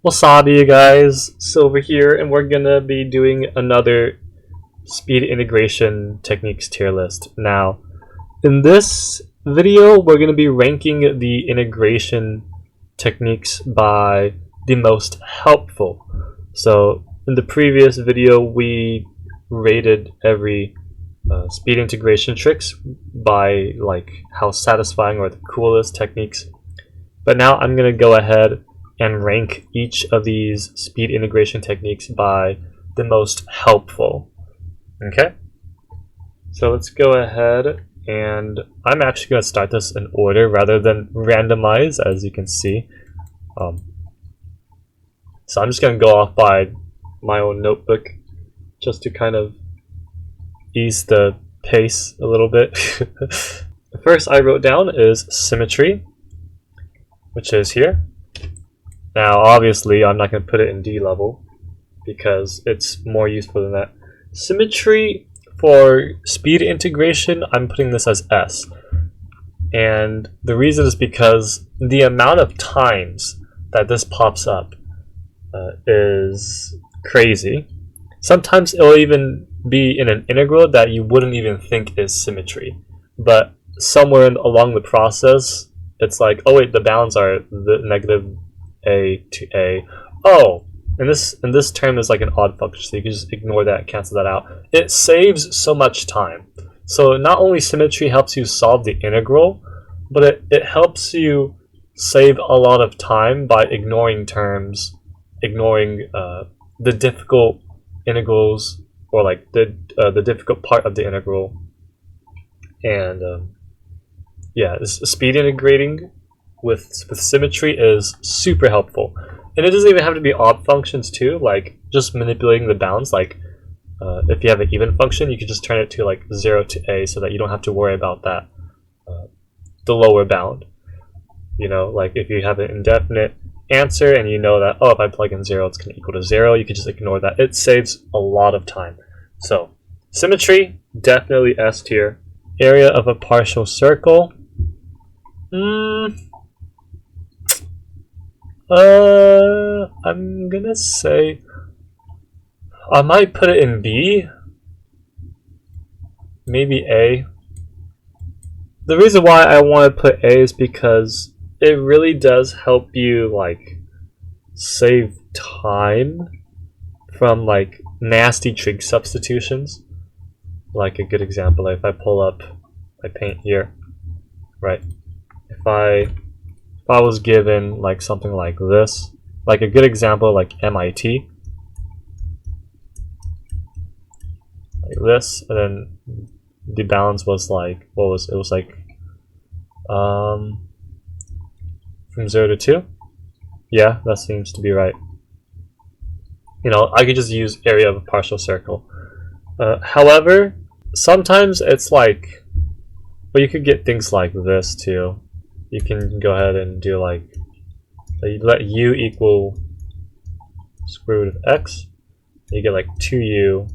Wasabi, you guys, Silver here, and we're gonna be doing another speed integration techniques tier list. Now, in this video, we're gonna be ranking the integration techniques by the most helpful. So, in the previous video, we rated every speed integration tricks by like how satisfying or the coolest techniques. But now I'm gonna go ahead and rank each of these speed integration techniques by the most helpful. Okay? So let's go ahead, and I'm actually going to start this in order rather than randomize, as you can see. So I'm just going to go off by my own notebook just to kind of ease the pace a little bit. The first I wrote down is symmetry, which is here. Now, obviously, I'm not going to put it in D level because it's more useful than that. Symmetry for speed integration, I'm putting this as S. And the reason is because the amount of times that this pops up is crazy. Sometimes it'll even be in an integral that you wouldn't even think is symmetry. But somewhere along the process, it's like, oh wait, the bounds are the negative a to a. Oh, and this term is like an odd function, so you can just ignore that, cancel that out. It saves so much time. So not only symmetry helps you solve the integral, but it helps you save a lot of time by ignoring terms, ignoring the difficult integrals, or like the difficult part of the integral. And yeah, speed integrating with symmetry is super helpful. And it doesn't even have to be odd functions too, like just manipulating the bounds. Like if you have an even function, you can just turn it to like 0 to a so that you don't have to worry about that, the lower bound. You know, like if you have an indefinite answer and you know that, oh, if I plug in 0, it's going to equal to 0, you can just ignore that. It saves a lot of time. So symmetry, definitely S tier. Area of a partial circle. I'm gonna say I might put it in B, maybe A. The reason why I want to put A is because it really does help you like save time from like nasty trig substitutions. Like a good example, if I pull up my paint here, right? If I was given like something like this, like a good example like MIT, like this, and then the balance was like, what was it? Was like from 0 to 2. Yeah, that seems to be right. You know, I could just use area of a partial circle. However, sometimes it's like, well, you could get things like this too. You can go ahead and do like, let u equal square root of x, and you get like 2u,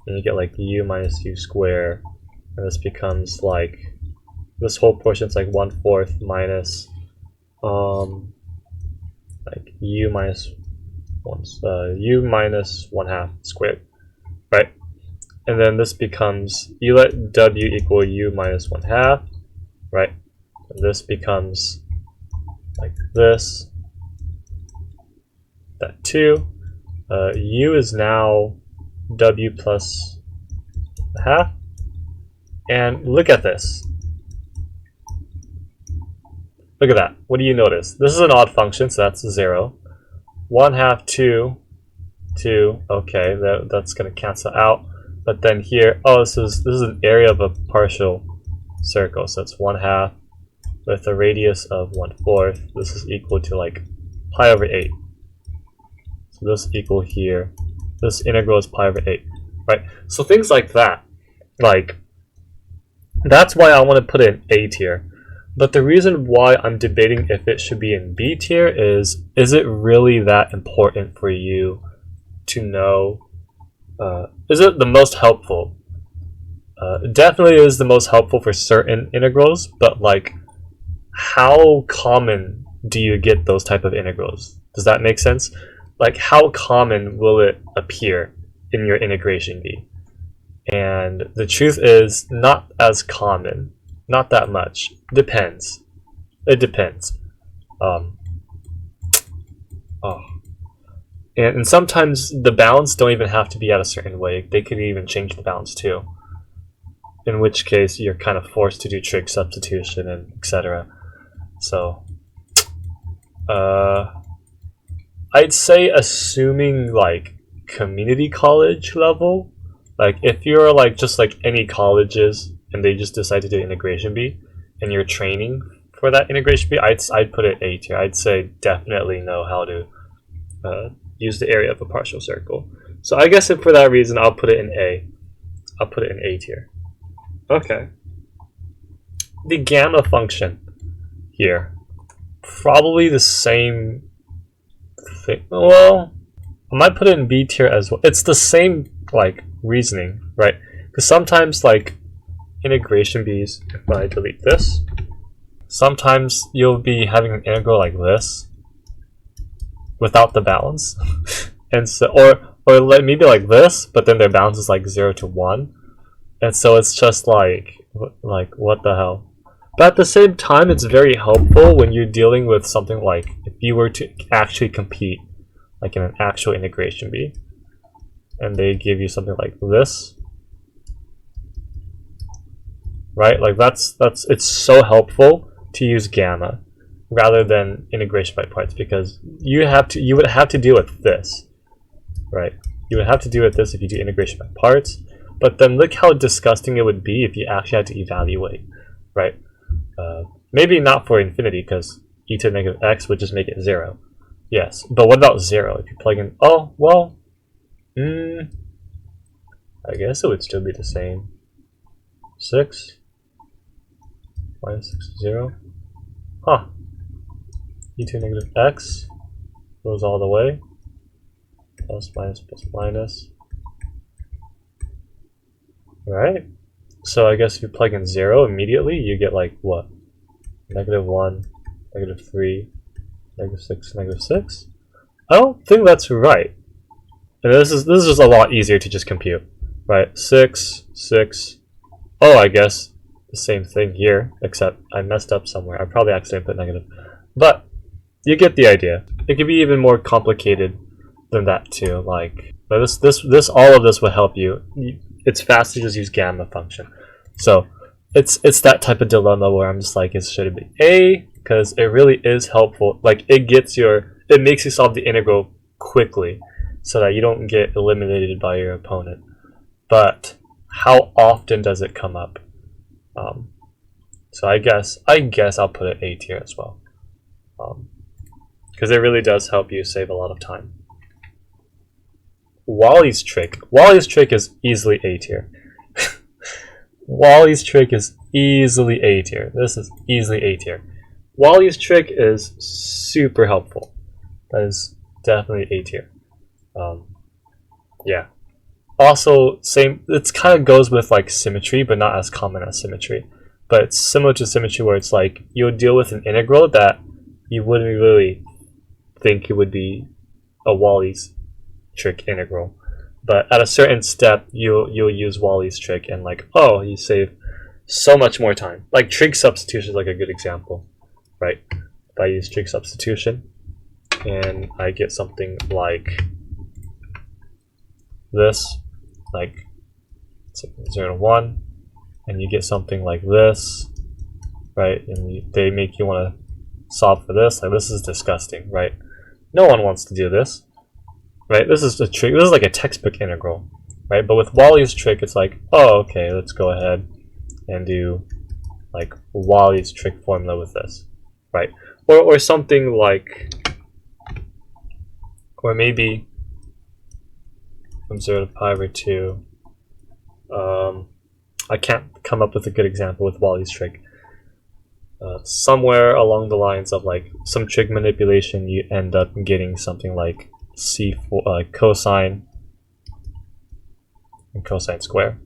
and you get like u minus u squared, and this becomes like, this whole portion is like 1/4 minus like u minus 1/2 squared, right? And then this becomes, you let w equal u minus 1/2, right? And this becomes like this, that 2. U is now w plus 1/2. And look at this. Look at that. What do you notice? This is an odd function, so that's 0. 1/2, 2, 2. Okay, that's going to cancel out. But then here, oh, this is an area of a partial circle, so it's 1/2 with a radius of 1/4. This is equal to like pi over 8. So this equal here. This integral is pi over 8, right? So things like that, like, that's why I want to put it in A tier. But the reason why I'm debating if it should be in B tier is it really that important for you to know? Is it the most helpful? Definitely is the most helpful for certain integrals, but like, how common do you get those type of integrals? Does that make sense? Like, how common will it appear in your integration be? And the truth is, not as common. Not that much. Depends. It depends. And sometimes the bounds don't even have to be at a certain way. They could even change the bounds too. In which case, you're kind of forced to do trig substitution and etc. So, I'd say assuming like community college level, like if you're like just like any colleges and they just decide to do integration B and you're training for that integration B, I'd put it A tier. I'd say definitely know how to use the area of a partial circle. So I guess for that reason I'll put it in A. I'll put it in A tier. Okay. The gamma function here, probably the same thing. Well, I might put it in B tier as well. It's the same like reasoning, right? Because sometimes like integration B's, if I delete this, sometimes you'll be having an integral like this without the bounds, and so or like maybe like this, but then their bounds is like 0 to 1, and so it's just like what the hell. But at the same time, it's very helpful when you're dealing with something like if you were to actually compete like in an actual integration B, and they give you something like this, right? Like that's it's so helpful to use gamma rather than integration by parts, because you would have to deal with this, right? You would have to deal with this if you do integration by parts, but then look how disgusting it would be if you actually had to evaluate, right? Maybe not for infinity, because e to the negative x would just make it 0. Yes, but what about 0? If you plug in, oh, well, I guess it would still be the same. 6 minus 6 is 0. Huh. E to the negative x goes all the way. Plus minus plus minus. Right? So I guess if you plug in 0 immediately, you get like what? Negative 1, negative 3, negative 6, negative 6? I don't think that's right. And this is just a lot easier to just compute, right? 6, 6. Oh, I guess the same thing here, except I messed up somewhere. I probably accidentally put negative. But you get the idea. It could be even more complicated than that too. Like, but this all of this will help you. It's fast to just use gamma function. So it's that type of dilemma where I'm just like, should it be A? Because it really is helpful. Like it makes you solve the integral quickly, so that you don't get eliminated by your opponent. But how often does it come up? So I guess I'll put it A tier as well, because it really does help you save a lot of time. Wallis Trick. Wallis Trick is easily A tier. Wallis Trick is easily A tier. This is easily A tier. Wallis Trick is super helpful. That is definitely A tier. Yeah. Also, same. It kind of goes with like symmetry, but not as common as symmetry. But it's similar to symmetry, where it's like you'll deal with an integral that you wouldn't really think it would be a Wallis Trick integral, but at a certain step you'll use Wallis Trick and like, oh, you save so much more time. Like Trig-Substitution is like a good example, right? If I use Trig-Substitution and I get something like this, like 0 to 1, and you get something like this, right? And they make you want to solve for this. Like, this is disgusting, right? No one wants to do this. Right, this is a trick. This is like a textbook integral, right? But with Wallis Trick, it's like, oh, okay, let's go ahead and do like Wallis Trick formula with this, right? Or something like, or maybe from 0 to pi over 2. I can't come up with a good example with Wallis Trick. Somewhere along the lines of like some trig manipulation, you end up getting something like C4 cosine and cosine square,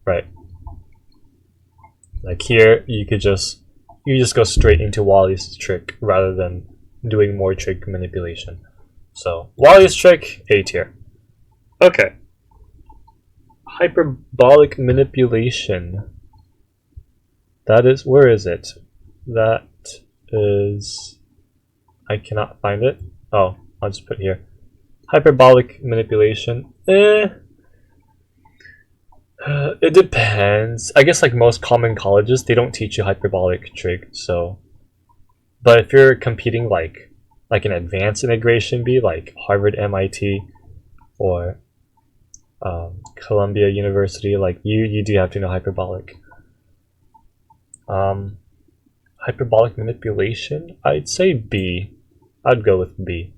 right? Like here, you just go straight into Wallis Trick rather than doing more trig manipulation. So Wallis Trick, A tier. Okay. Hyperbolic manipulation. That is, where is it? That is, I cannot find it. Oh, I'll just put it here. Hyperbolic manipulation. It depends. I guess like most common colleges, they don't teach you hyperbolic trig. So, but if you're competing like an advanced integration bee, like Harvard, MIT, or Columbia University, like you do have to know hyperbolic. Hyperbolic manipulation, I'd say B. I'd go with B.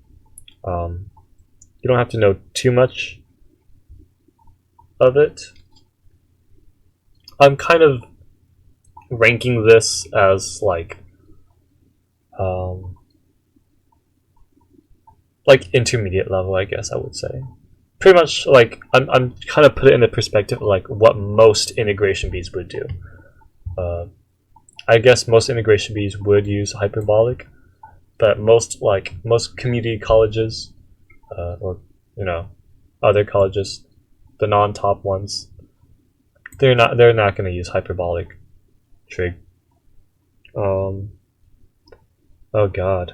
You don't have to know too much of it. I'm kind of ranking this as like intermediate level, I guess I would say. Pretty much like I'm kind of put it in the perspective of like what most integration bees would do. I guess most integration bees would use hyperbolic, but most community colleges or other colleges, the non-top ones, they're not going to use hyperbolic trig. Oh god.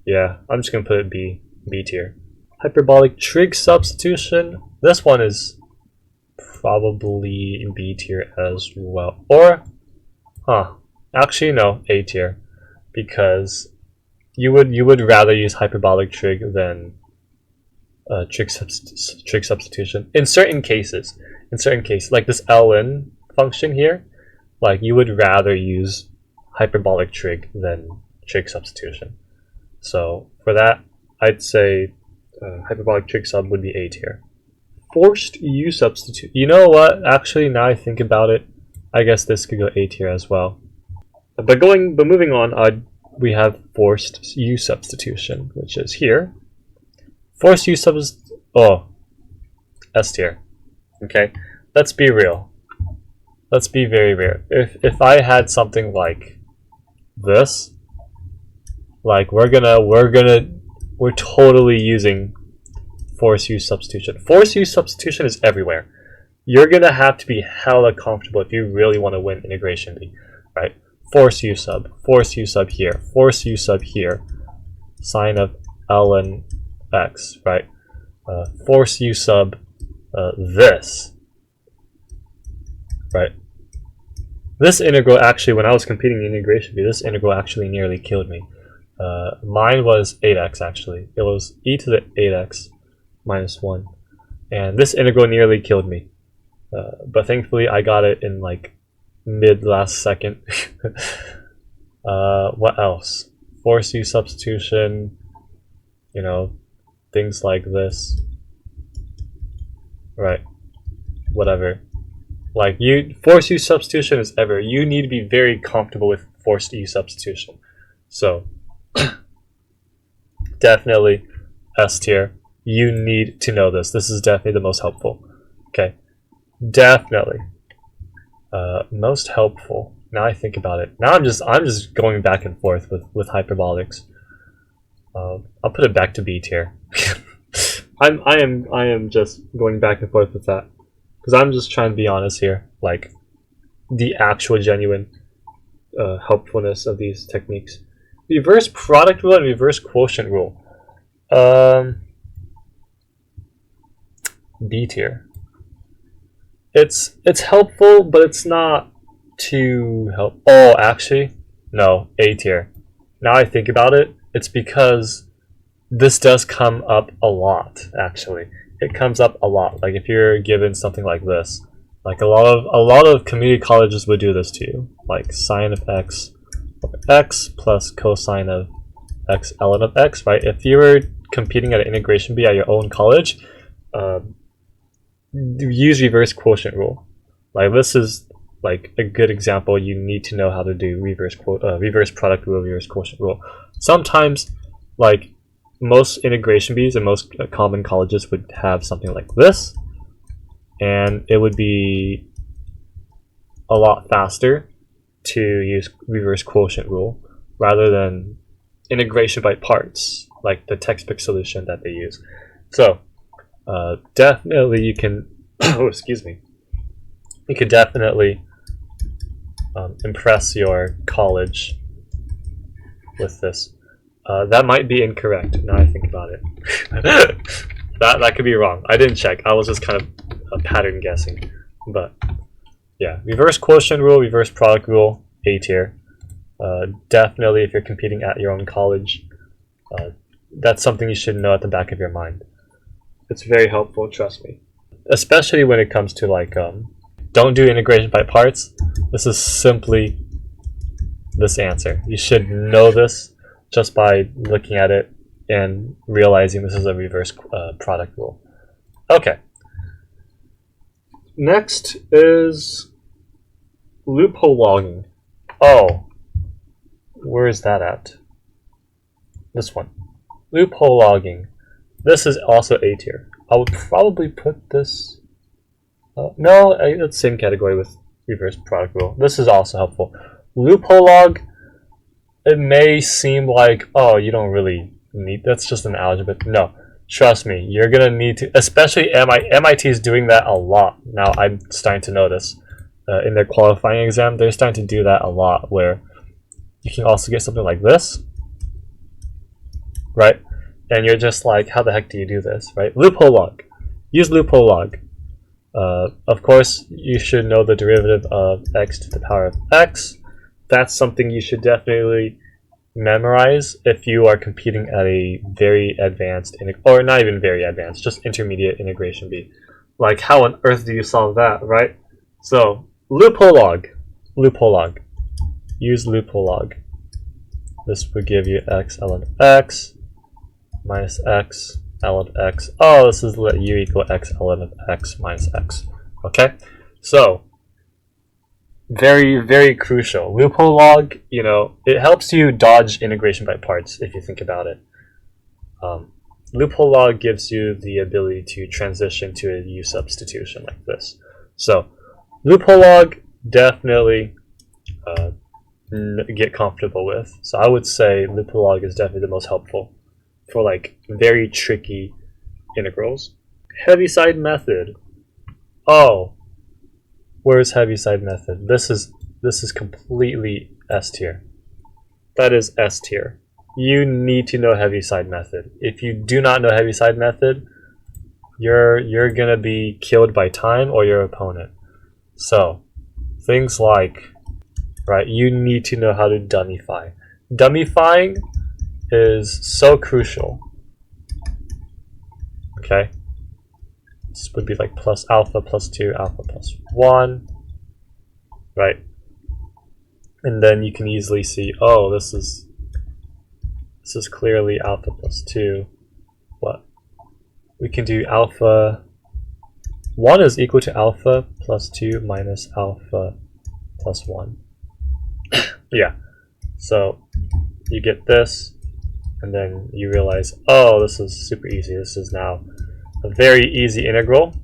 Yeah, I'm just going to put it B tier. Hyperbolic Trig-Substitution. This one is probably B tier as well. Or, actually no, A tier, because you would rather use hyperbolic trig than trig substitution in certain cases. Like this ln function here, like you would rather use hyperbolic trig than trig substitution. So for that, I'd say hyperbolic trig sub would be A tier. Forced U-substitution. You know what? Actually, now I think about it, I guess this could go A tier as well. But moving on, we have forced U-substitution, which is here. Forced U-substitution. Oh, S tier. Okay, let's be real. Let's be very real. If I had something like this, like we're totally using forced U-substitution. Forced U-substitution is everywhere. You're gonna have to be hella comfortable if you really want to win integration B, right? Force U sub here, force U sub here, sine of ln x, right? Force U sub this, right? This integral actually, when I was competing in integration B, this integral actually nearly killed me. Mine was 8x actually. It was e to the 8x minus 1. And this integral nearly killed me. But thankfully I got it in like mid last second. What else? Force U substitution, things like this. Right. Whatever. Like force U substitution is ever. You need to be very comfortable with forced U substitution. So definitely S tier. You need to know this. This is definitely the most helpful. Okay. Definitely. Most helpful. Now I think about it. Now I'm just going back and forth with hyperbolics. I'll put it back to B tier. I am just going back and forth with that because I'm just trying to be honest here. Like the actual genuine helpfulness of these techniques. Reverse product rule and reverse quotient rule. B tier. It's helpful, but it's not too helpful. Oh, actually, no, A tier. Now I think about it, it's because this does come up a lot, actually. It comes up a lot. Like if you're given something like this, like a lot of community colleges would do this to you. Like sine of x over x plus cosine of x ln of x, right? If you were competing at an integration bee at your own college, use reverse quotient rule. Like this is like a good example. You need to know how to do reverse product rule, reverse quotient rule. Sometimes, like most integration bees and most common colleges would have something like this, and it would be a lot faster to use reverse quotient rule rather than integration by parts, like the textbook solution that they use. So definitely you can, oh, excuse me, you could definitely impress your college with this. That might be incorrect now I think about it. that could be wrong. I didn't check. I was just kind of pattern guessing. But yeah, reverse quotient rule, reverse product rule, A tier. Definitely if you're competing at your own college, that's something you should know at the back of your mind. It's very helpful, trust me. Especially when it comes to like, don't do integration by parts. This is simply this answer. You should know this just by looking at it and realizing this is a reverse product rule. Okay. Next is loophole logging. Oh, where is that at? This one. Loophole logging. This is also A tier. I would probably put this... no, it's same category with reverse product rule. This is also helpful. Loophole log, it may seem like, oh, you don't really need... That's just an algebra. No. Trust me, you're going to need to, especially MIT is doing that a lot. Now I'm starting to notice in their qualifying exam, they're starting to do that a lot, where you can also get something like this, right? And you're just like, how the heck do you do this, right? Loophole log. Use loophole log. Of course, you should know the derivative of x to the power of x. That's something you should definitely memorize if you are competing at a very advanced, or not even very advanced, just intermediate integration B. Like, how on earth do you solve that, right? So, loophole log. Loophole log. Use loophole log. This would give you x ln of x minus x ln of x. Oh, this is let u equal x ln of x minus x. Okay? So, very, very crucial. Loophole log, you know, it helps you dodge integration by parts if you think about it. Loophole log gives you the ability to transition to a U-substitution like this. So, loophole log, definitely get comfortable with. So I would say loophole log is definitely the most helpful for like very tricky integrals. Heaviside method. Oh, where's Heaviside method? This is completely S tier. That is S tier. You need to know Heaviside method. If you do not know Heaviside method, you're gonna be killed by time or your opponent. So things like, right, you need to know how to dummify. Dummifying is so crucial. Okay. This would be like plus alpha plus 2, alpha plus 1, right? And then you can easily see, oh, this is clearly alpha plus 2. What? We can do alpha 1 is equal to alpha plus 2 minus alpha plus 1. Yeah. So you get this, and then you realize, oh, this is super easy. This is now a very easy integral,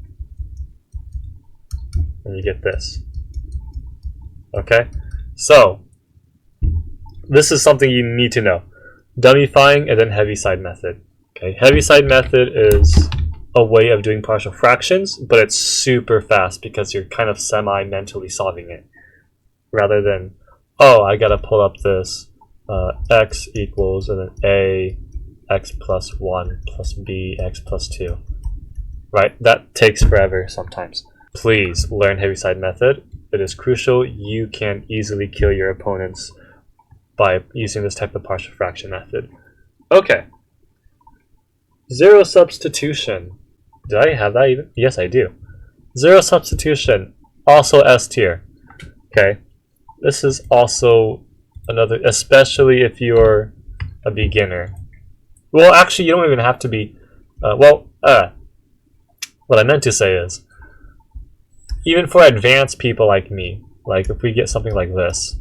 and you get this. Okay, so this is something you need to know. Dummifying and then Heaviside method. Okay, Heaviside method is a way of doing partial fractions, but it's super fast because you're kind of semi-mentally solving it, rather than, oh, I gotta pull up this x equals and then a x plus 1 plus b x plus 2. Right? That takes forever sometimes. Please learn Heaviside method. It is crucial. You can easily kill your opponents by using this type of partial fraction method. Okay. Zero substitution. Did I have that even? Yes, I do. Zero substitution, also S tier. Okay. This is also another, especially if you're a beginner. Well, actually, you don't even have to be, what I meant to say is, even for advanced people like me, like if we get something like this,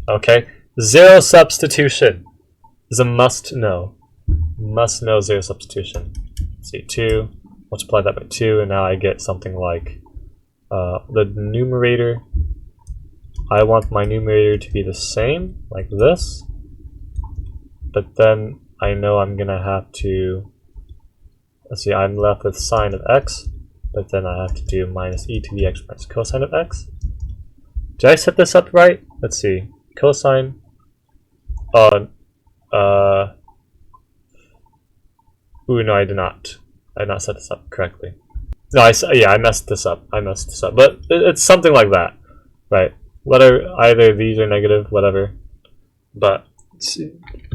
okay, zero substitution is a must-know. Must-know zero substitution. Let's see, 2, multiply that by 2, and now I get something like the numerator, I want my numerator to be the same, like this, but then I know I'm gonna have to, let's see, I'm left with sine of x, but then I have to do minus e to the x minus cosine of x. Did I set this up right? Let's see, cosine, ooh, no, I did not. I did not set this up correctly. No, I messed this up. But it's something like that, right? Whether either these are negative, whatever. But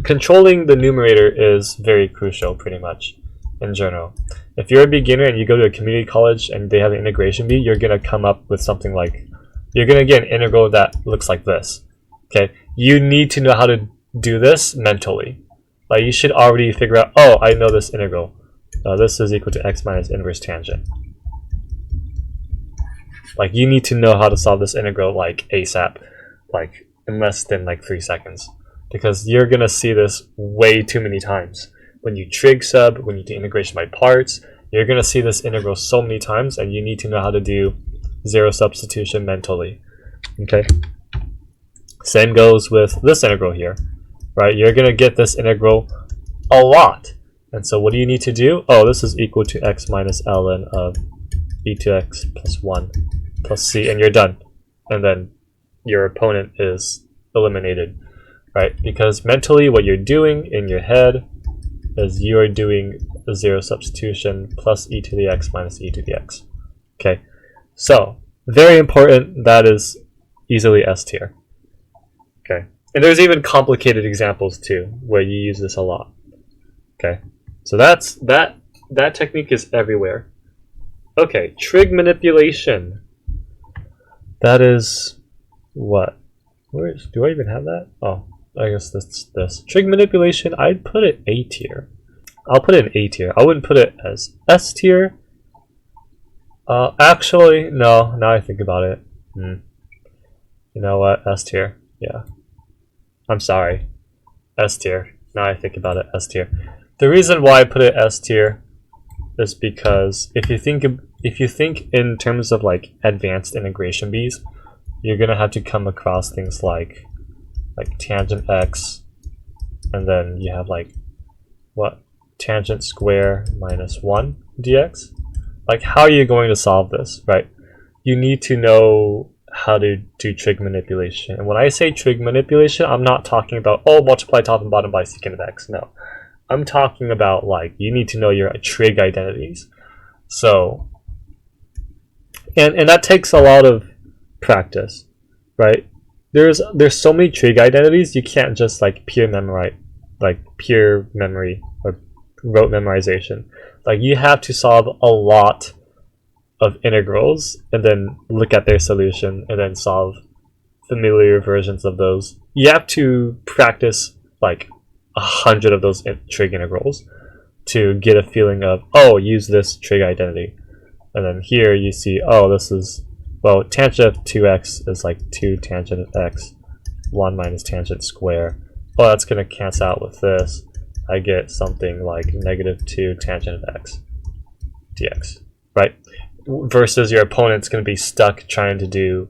controlling the numerator is very crucial, pretty much, in general. If you're a beginner and you go to a community college and they have an integration bee, you're gonna come up with something like, you're gonna get an integral that looks like this. Okay, you need to know how to do this mentally. Like, you should already figure out, oh, I know this integral. This is equal to x minus inverse tangent. Like, you need to know how to solve this integral like ASAP, like in less than like 3 seconds, because you're gonna see this way too many times. When you trig sub, when you do integration by parts, you're gonna see this integral so many times, and you need to know how to do zero substitution mentally. Okay. Same goes with this integral here, right? You're gonna get this integral a lot, and so what do you need to do? Oh, this is equal to x minus ln of e to x plus 1 plus c, and you're done. And then your opponent is eliminated, right? Because mentally what you're doing in your head is you are doing a zero substitution plus e to the x minus e to the x. Okay, so very important, that is easily S tier. Okay, and there's even complicated examples too where you use this a lot. Okay, so that technique is everywhere. Okay, trig manipulation. That is what? Do I even have that? Oh, I guess that's this. Trig manipulation, I'd put it A tier. I'll put it in A tier. I wouldn't put it as S tier. Actually, no, now I think about it. You know what? S tier. Yeah. I'm sorry. S tier. Now I think about it, S tier. The reason why I put it S tier is because if you think in terms of like advanced integration bees, you're gonna have to come across things like tangent x, and then you have like what, tangent square minus 1 dx. Like, how are you going to solve this, right? You need to know how to do trig manipulation. And when I say trig manipulation, I'm not talking about, oh, multiply top and bottom by secant of x. No, I'm talking about like you need to know your trig identities. So, and that takes a lot of practice, right? There's so many trig identities, you can't just like pure memory or rote memorization. Like, you have to solve a lot of integrals and then look at their solution and then solve familiar versions of those. You have to practice like 100 of those trig integrals to get a feeling of, oh, use this trig identity. And then here you see, oh, this is, well, tangent of 2x is like 2 tangent of x, 1 minus tangent square. Oh, that's going to cancel out with this. I get something like negative 2 tangent of x dx, right? Versus your opponent's going to be stuck trying to do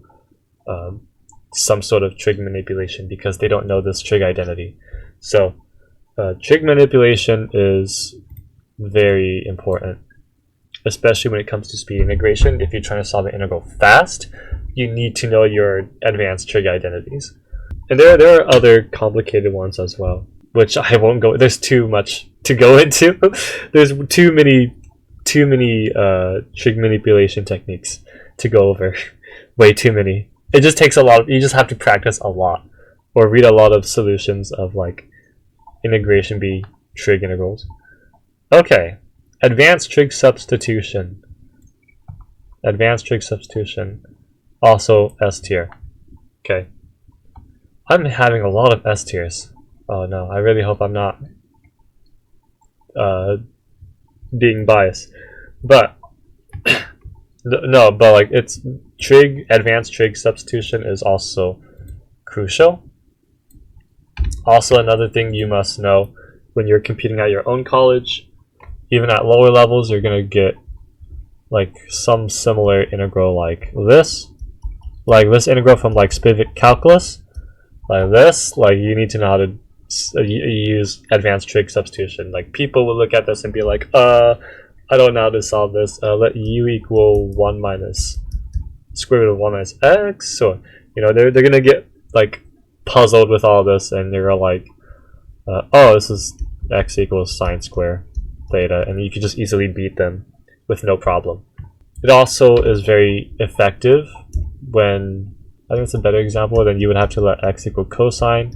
some sort of trig manipulation because they don't know this trig identity. So trig manipulation is very important, especially when it comes to speed integration. If you're trying to solve an integral fast, you need to know your advanced trig identities. And there are other complicated ones as well, which I won't go. There's too much to go into. There's too many trig manipulation techniques to go over. Way too many. It just takes a lot. You just have to practice a lot, or read a lot of solutions of like integration bee trig integrals. Okay, advanced trig substitution. Advanced trig substitution, also S tier. Okay, I'm having a lot of S tiers. Oh no, I really hope I'm not being biased. But no, but like it's advanced trig substitution is also crucial. Also, another thing you must know when you're competing at your own college, even at lower levels, you're gonna get like some similar integral like this integral from like specific calculus, like this, like you need to know how to use advanced trig substitution. Like people will look at this and be like, I don't know how to solve this. Let u equal 1 minus square root of 1 minus x. So you know they're gonna get like puzzled with all this, and they're like, oh, this is x equals sine square theta, and you can just easily beat them with no problem. It also is very effective when, I think it's a better example, then you would have to let x equal cosine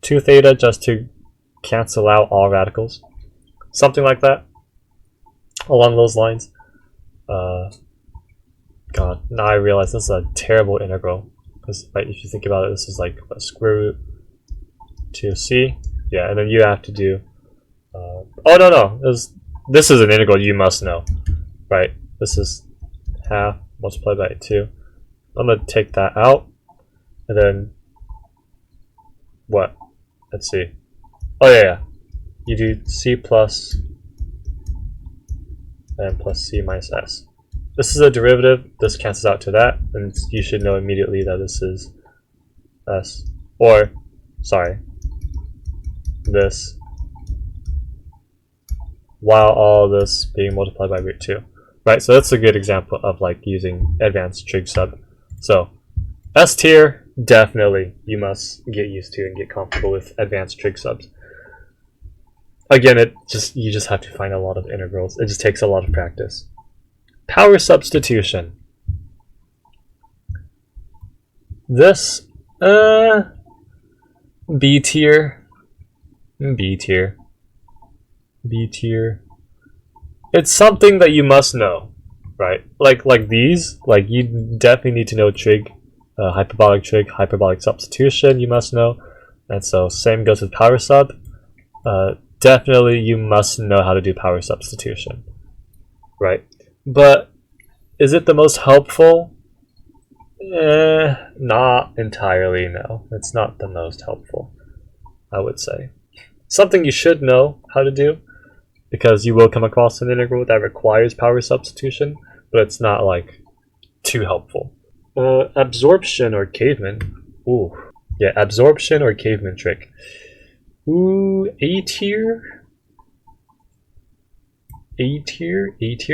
2 theta just to cancel out all radicals. Something like that, along those lines. God, now I realize this is a terrible integral, because right, if you think about it, this is like a square root 2c. Yeah, and then you have to do, oh no, this is an integral you must know, right? This is half multiplied by 2. I'm going to take that out, and then, what? Let's see. Oh yeah. You do c plus, and plus c minus s. This is a derivative, this cancels out to that, and you should know immediately that this is s, or, sorry, this, while all this being multiplied by root 2. Right, so that's a good example of like using advanced trig sub. So S tier, definitely you must get used to and get comfortable with advanced trig subs. Again, you just have to find a lot of integrals. It just takes a lot of practice. Power substitution. This B tier. It's something that you must know, right? Like these, like you definitely need to know trig, hyperbolic trig, hyperbolic substitution. You must know, and so same goes with power sub. Definitely, you must know how to do power substitution, right? But is it the most helpful? Not entirely. No, it's not the most helpful, I would say. Something you should know how to do, because you will come across an integral that requires power substitution, but it's not like too helpful. Absorption or Caveman. Ooh, yeah, absorption or Caveman trick. Ooh, A tier,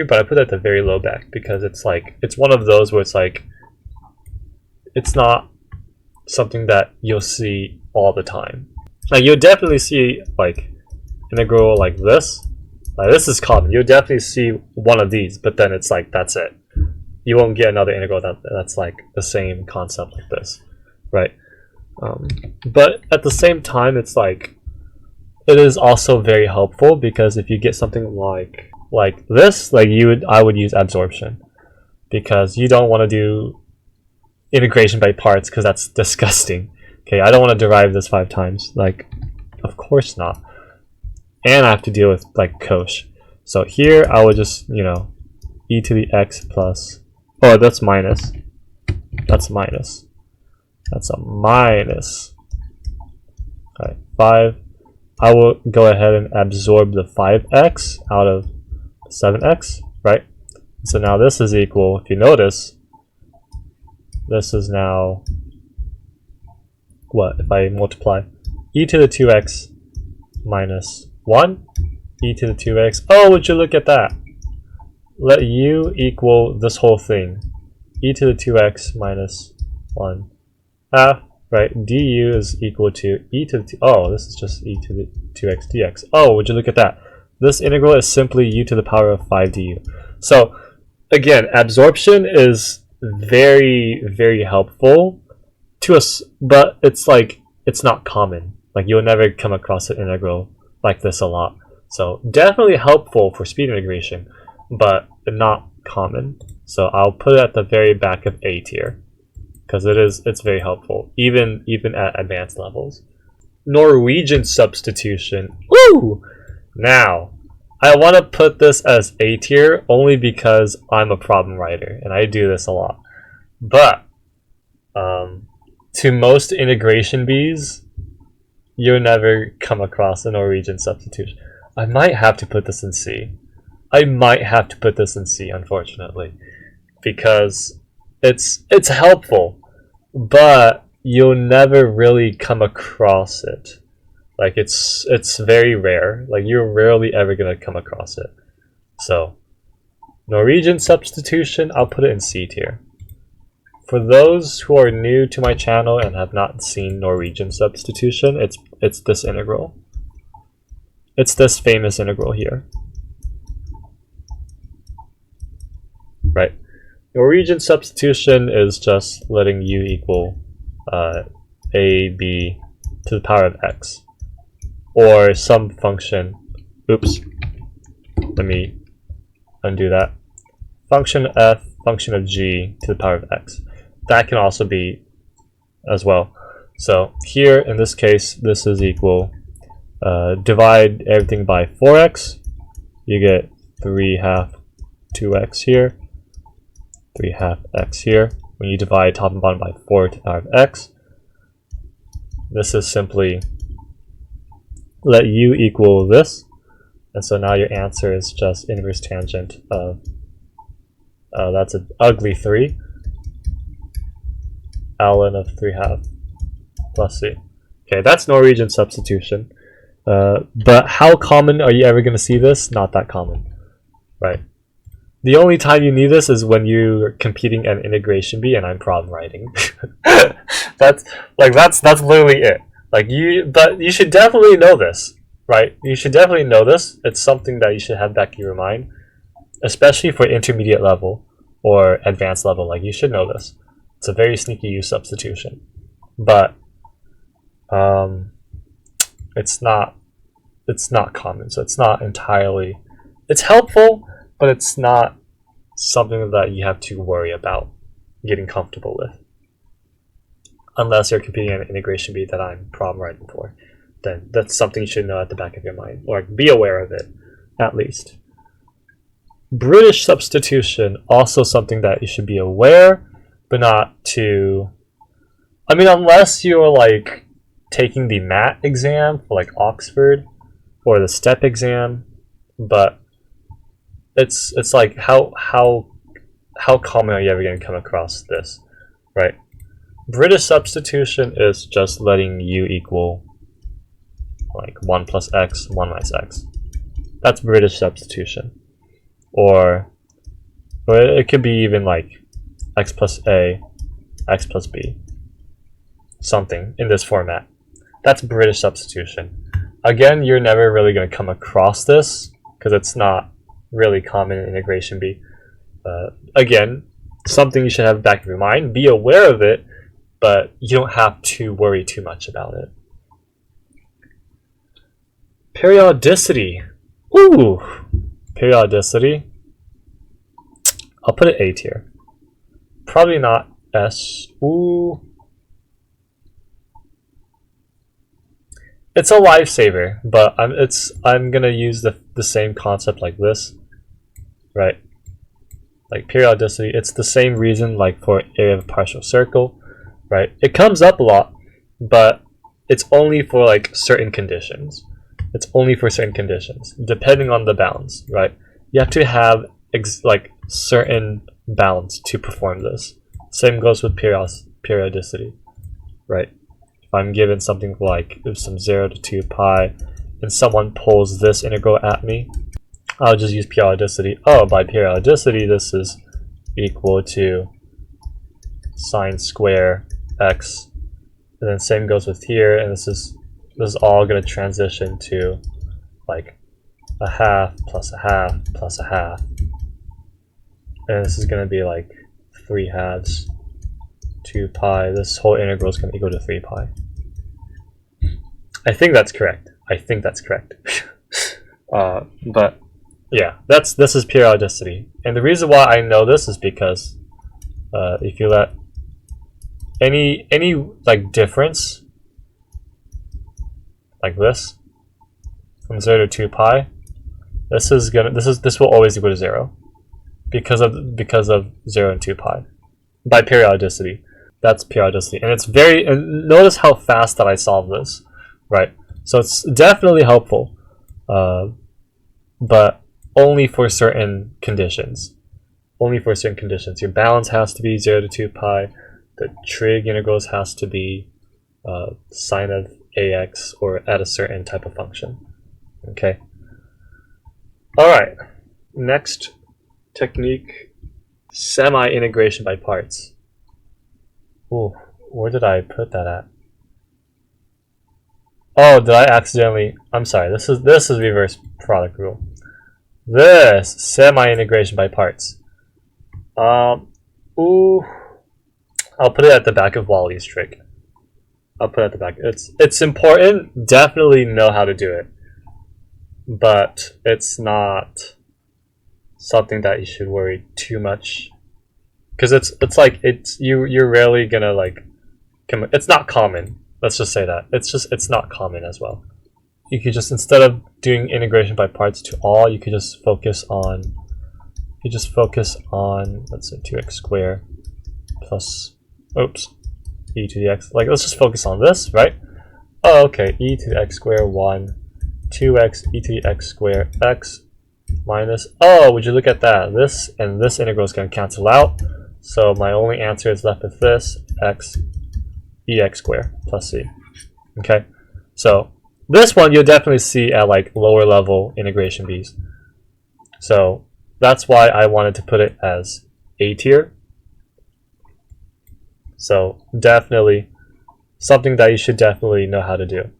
but I put that at the very low back because it's like, it's one of those where it's like, it's not something that you'll see all the time. Like you'll definitely see like integral like this. This is common. You'll definitely see one of these, but then it's like, that's it. You won't get another integral that's like the same concept like this, right? But at the same time, it's like, it is also very helpful because if you get something like this, like I would use absorption, because you don't want to do integration by parts because that's disgusting. Okay, I don't want to derive this 5 times. Like, of course not. And I have to deal with like cosh. So here I would just, you know, e to the x plus, oh, that's minus. That's minus. That's a minus. Okay, 5. I will go ahead and absorb the 5x out of 7x, right? So now this is equal, if you notice, this is now, what, if I multiply e to the 2x minus 1, e to the 2x, oh, would you look at that? Let u equal this whole thing, e to the 2x minus 1 half, right? Du is equal to e to the oh, this is just e to the 2x dx. Oh, would you look at that? This integral is simply u to the power of 5 du. So again, absorption is very, very helpful to us, but it's like, it's not common. Like you'll never come across an integral like this a lot. So definitely helpful for speed integration, but not common. So I'll put it at the very back of A tier, because it's very helpful, even at advanced levels. Norwegian substitution. Woo! Now, I want to put this as A tier only because I'm a problem writer, and I do this a lot. But, to most integration bees, you'll never come across a Norwegian substitution. I might have to put this in C. I might have to put this in C, unfortunately, because it's helpful, but you'll never really come across it. Like it's very rare. Like you're rarely ever gonna come across it. So Norwegian Substitution, I'll put it in C tier. For those who are new to my channel and have not seen Norwegian Substitution, it's this integral. It's this famous integral here. Right. Norwegian Substitution is just letting u equal ab to the power of x, or some function. Oops. Let me undo that. Function f, function of g to the power of x. That can also be as well. So here in this case, this is equal, divide everything by 4x, you get 3/2 2x here, 3/2 x here. When you divide top and bottom by 4 to the power of x, this is simply let u equal this, and so now your answer is just inverse tangent of, that's an ugly 3, ln of 3/2 plus c. Okay, that's Norwegian Substitution. But how common are you ever going to see this? Not that common, right? The only time you need this is when you're competing an integration bee and I'm problem writing. that's literally it. But you should definitely know this, right? You should definitely know this. It's something that you should have back in your mind, especially for intermediate level or advanced level. Like, you should know this. It's a very sneaky U-substitution, but it's not common, so it's not entirely. It's helpful, but it's not something that you have to worry about getting comfortable with, unless you're competing in an integration bee that I'm problem writing for. Then that's something you should know at the back of your mind, or be aware of it at least. British substitution, also something that you should be aware, but not too. I mean, unless you're like taking the MAT exam for like Oxford or the STEP exam, but it's like how common are you ever going to come across this, right? British substitution is just letting u equal like 1 plus x, 1 minus x. That's British substitution. Or it could be even like x plus a, x plus b, something in this format. That's British substitution. Again, you're never really going to come across this because it's not really common in integration B. Again, something you should have back of your mind. Be aware of it, but you don't have to worry too much about it. Periodicity. Ooh, periodicity. I'll put it A tier. Probably not S. Ooh. It's a lifesaver, but I'm gonna use the same concept like this, right? Like periodicity, it's the same reason like for area of a partial circle, right? It comes up a lot, but it's only for like certain conditions. It's only for certain conditions, depending on the bounds, right? You have to have like certain bounds to perform this. Same goes with periodicity, right? If I'm given something like some 0 to 2 pi, and someone pulls this integral at me, I'll just use periodicity. Oh, by periodicity, this is equal to sine square x, and then same goes with here, and this is all going to transition to like a half plus a half plus a half, and this is going to be like 3/2 2 pi. This whole integral is going to equal to 3 pi. I think that's correct. But yeah, this is periodicity, and the reason why I know this is because if you let any like difference like this from 0 to 2 pi, this will always equal to 0 because of 0 and 2 pi by periodicity. That's periodicity, and it's very. And notice how fast that I solve this, right? So it's definitely helpful, but only for certain conditions. Only for certain conditions. Your balance has to be 0 to 2 pi. The trig integrals has to be sine of ax or at a certain type of function. Okay. Alright. Next technique, semi-integration by parts. Ooh, where did I put that at? Oh, did I accidentally? I'm sorry. This is reverse product rule. This semi-integration by parts. Ooh, I'll put it at the back of Wallis Trick. I'll put it at the back. It's important. Definitely know how to do it, but it's not something that you should worry too much, because you're rarely gonna like. It's not common. Let's just say that. It's not common as well. You could just, instead of doing integration by parts to all, you could just focus on, let's say 2x squared plus, oops, e to the x. Like, let's just focus on this, right? Oh, okay, e to the x squared 1, 2x e to the x squared x minus, oh, would you look at that? This and this integral is going to cancel out. So my only answer is left with this, x ex squared plus c. Okay, so this one you'll definitely see at like lower level integration bees. So that's why I wanted to put it as A tier. So definitely something that you should definitely know how to do.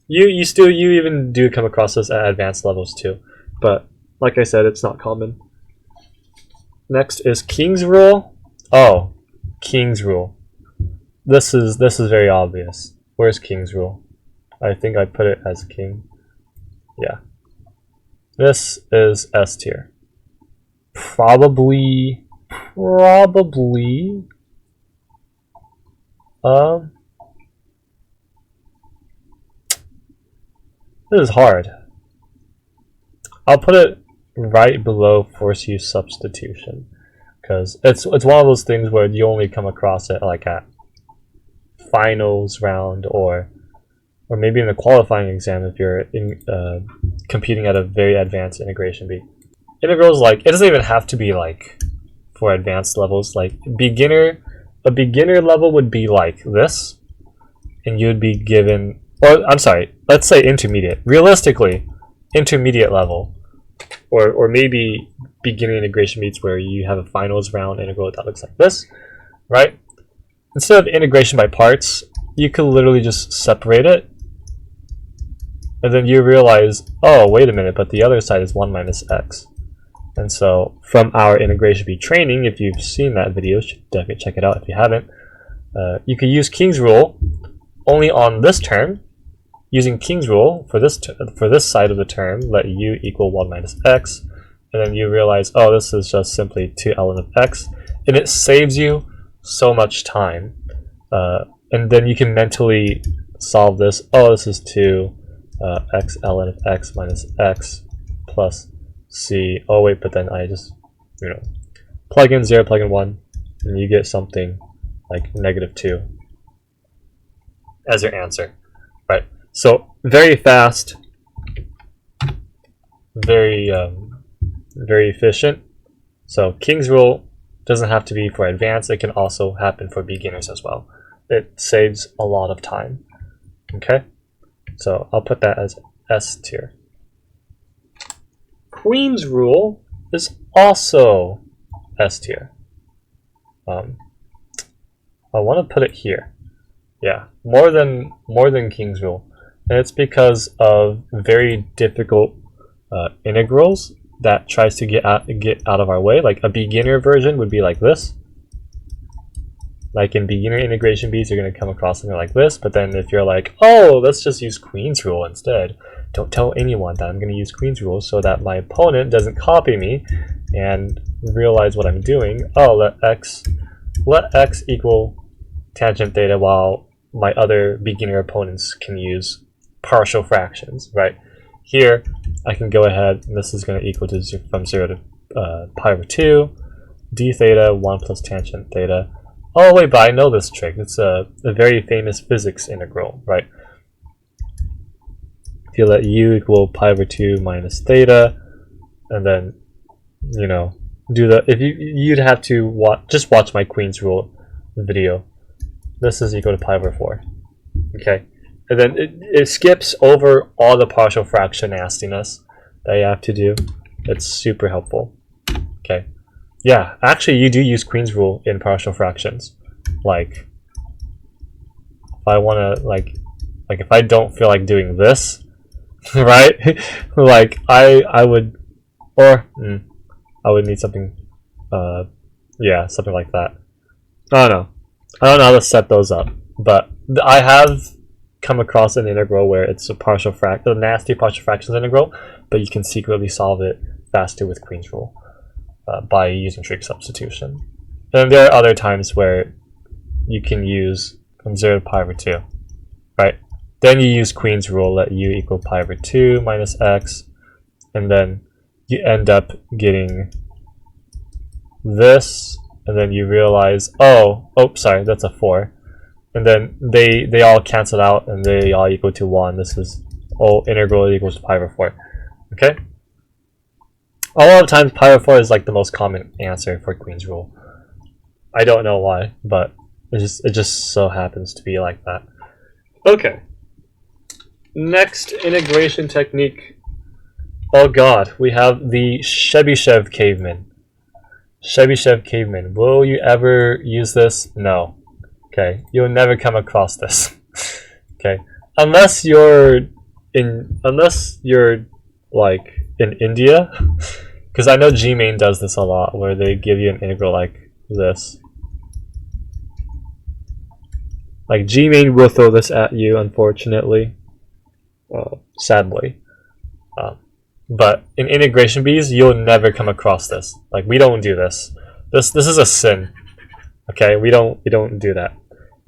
You even do come across this at advanced levels too, but like I said, it's not common. Next is King's rule. Oh, King's rule. This is very obvious. Where's King's rule? I think I put it as king. Yeah. This is S tier. Probably. This is hard. I'll put it right below force use substitution, because it's one of those things where you only come across it like at finals round or maybe in the qualifying exam if you're competing at a very advanced integration bee. Integrals, like, it doesn't even have to be like for advanced levels. Like a beginner level would be like this, and you'd be given, or I'm sorry, let's say intermediate. Realistically, intermediate level, or maybe beginner integration beats where you have a finals round integral that looks like this, right? Instead of integration by parts, you could literally just separate it, and then you realize, oh, wait a minute, but the other side is 1 minus x. And so from our integration bee training, if you've seen that video, you should definitely check it out if you haven't, you could use King's rule only on this term. Using King's rule for this side of the term, let u equal 1 minus x, and then you realize, oh, this is just simply 2 ln of x, and it saves you so much time. And then you can mentally solve this. Oh, this is 2 x ln of x minus x plus c. Oh wait, but then I just, plug in 0, plug in 1, and you get something like -2 as your answer, right? So very fast, very efficient. So King's rule doesn't have to be for advanced, it can also happen for beginners as well. It saves a lot of time. Okay, so I'll put that as S tier. Queen's rule is also S tier. I want to put it here. Yeah, more than King's rule, and it's because of very difficult integrals that tries to get out of our way. Like a beginner version would be like this. Like in beginner integration bees, you're going to come across something like this. But then if you're like, oh, let's just use Queen's rule instead, don't tell anyone that I'm going to use Queen's rule so that my opponent doesn't copy me and realize what I'm doing. Oh, let x equal tangent theta, while my other beginner opponents can use partial fractions, right? Here, I can go ahead, and this is going to equal to from 0 to pi over 2, d theta, 1 plus tangent theta. Oh wait, but I know this trick. It's a very famous physics integral, right? If you let u equal pi over 2 minus theta, and then, you know, do the, if you'd have to watch my Queen's rule video. This is equal to pi over 4. Okay, and then it skips over all the partial fraction nastiness that you have to do. It's super helpful. Okay, yeah, actually you do use Queen's rule in partial fractions. Like, if I want to, like if I don't feel like doing this, right? Like I would, or I would need something, yeah, something like that. I don't know how to set those up, but I have come across an integral where it's a nasty partial fractions integral, but you can secretly solve it faster with Queen's rule by using Trig-Substitution. And there are other times where you can use from 0 to pi over 2, right? Then you use Queen's rule, let u equal pi over 2 minus x, and then you end up getting this, and then you realize, oh, sorry, that's a 4. And then they all cancel out, and they all equal to 1. This is, integral equals pi over 4. Okay? A lot of times pi over 4 is like the most common answer for Queen's rule. I don't know why, but it just so happens to be like that. Okay. Next integration technique. Oh god, we have the Chebyshev Caveman. Chebyshev Caveman. Will you ever use this? No. Okay, you'll never come across this. Okay, unless you're like in India, because I know Gmain does this a lot, where they give you an integral like this. Like Gmain will throw this at you, unfortunately, sadly. But in integration bees, you'll never come across this. Like, we don't do this. This is a sin. Okay, we don't do that.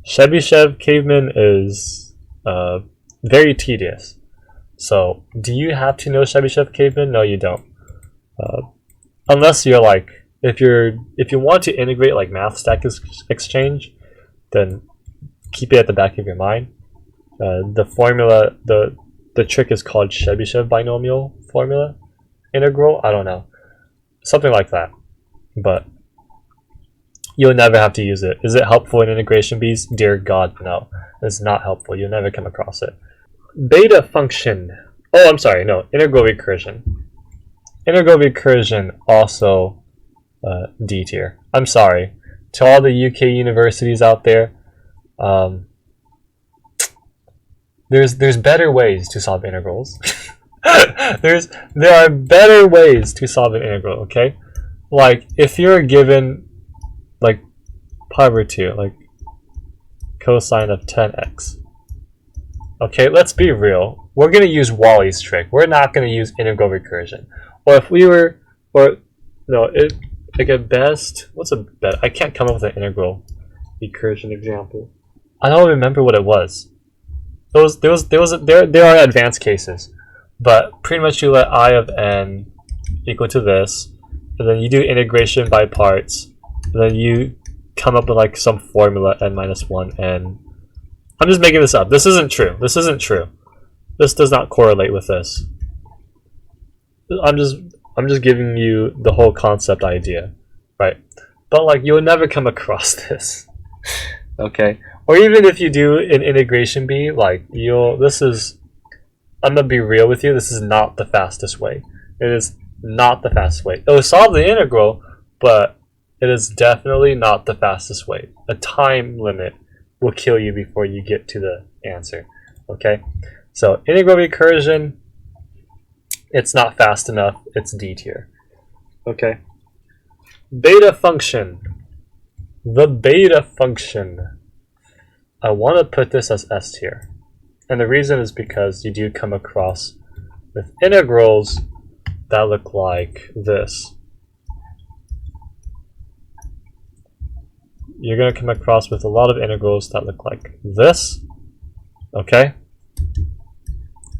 Chebyshev Caveman is very tedious. So, do you have to know Chebyshev Caveman? No, you don't. Unless you're like, if you want to integrate like math stack exchange, then keep it at the back of your mind. The formula, the trick is called Chebyshev binomial formula integral. I don't know, something like that. But you'll never have to use it. Is it helpful in integration bees? Dear God, no. It's not helpful. You'll never come across it. Beta function. Oh, I'm sorry. No, integral recursion. Integral recursion also D tier. I'm sorry to all the UK universities out there. There's better ways to solve integrals. There are better ways to solve an integral. Okay, like if you're given like pi over 2, like cosine of 10x. Okay, let's be real. We're gonna use Wallis trick. We're not gonna use integral recursion. Or if we were, or no, like at best, what's a bet? I can't come up with an integral recursion example. I don't remember what it was. There are advanced cases, but pretty much you let I of n equal to this, and then you do integration by parts, and then you come up with like some formula n minus 1 n. I'm just making this up. This isn't true. This isn't true. This does not correlate with this. I'm just giving you the whole concept idea, right? But like you'll never come across this. Okay? Or even if you do an integration bee, like I'm gonna be real with you, this is not the fastest way. It is not the fastest way. It will solve the integral, but it is definitely not the fastest way. A time limit will kill you before you get to the answer. Okay? So integral recursion, it's not fast enough, it's D tier. Okay? Beta function. The beta function. I want to put this as S tier. And the reason is because you do come across with integrals that look like this. You're going to come across with a lot of integrals that look like this. Okay?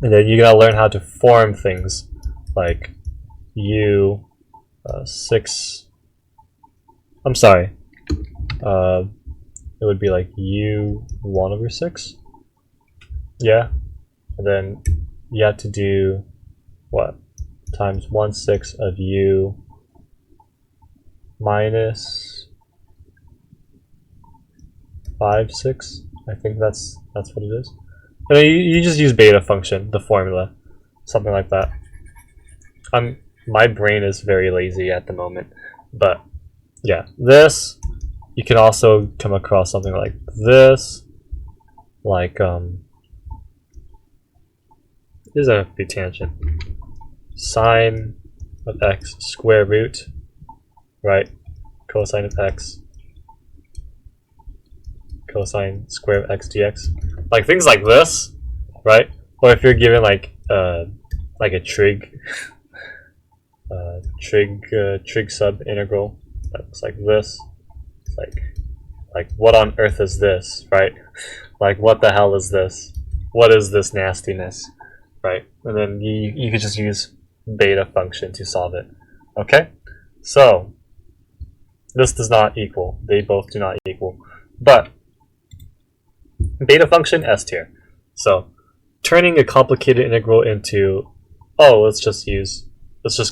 And then you're going to learn how to form things like U6. I'm sorry. It would be like U1 over 6. Yeah. And then you have to do what? times 1/6 of u minus 5/6. I think that's what it is. And then you just use beta function, the formula, something like that. My brain is very lazy at the moment, but yeah, this, you can also come across something like this, like this is a tangent, sine of x square root, right, cosine of x, cosine square of x dx, like things like this, right? Or if you're given like a trig trig sub integral that looks like this, it's like what on earth is this, right? Like what the hell is this? What is this nastiness, right? And then you could just use beta function to solve it. Okay, so this does not equal, they both do not equal, but beta function S tier. So turning a complicated integral into, oh, let's just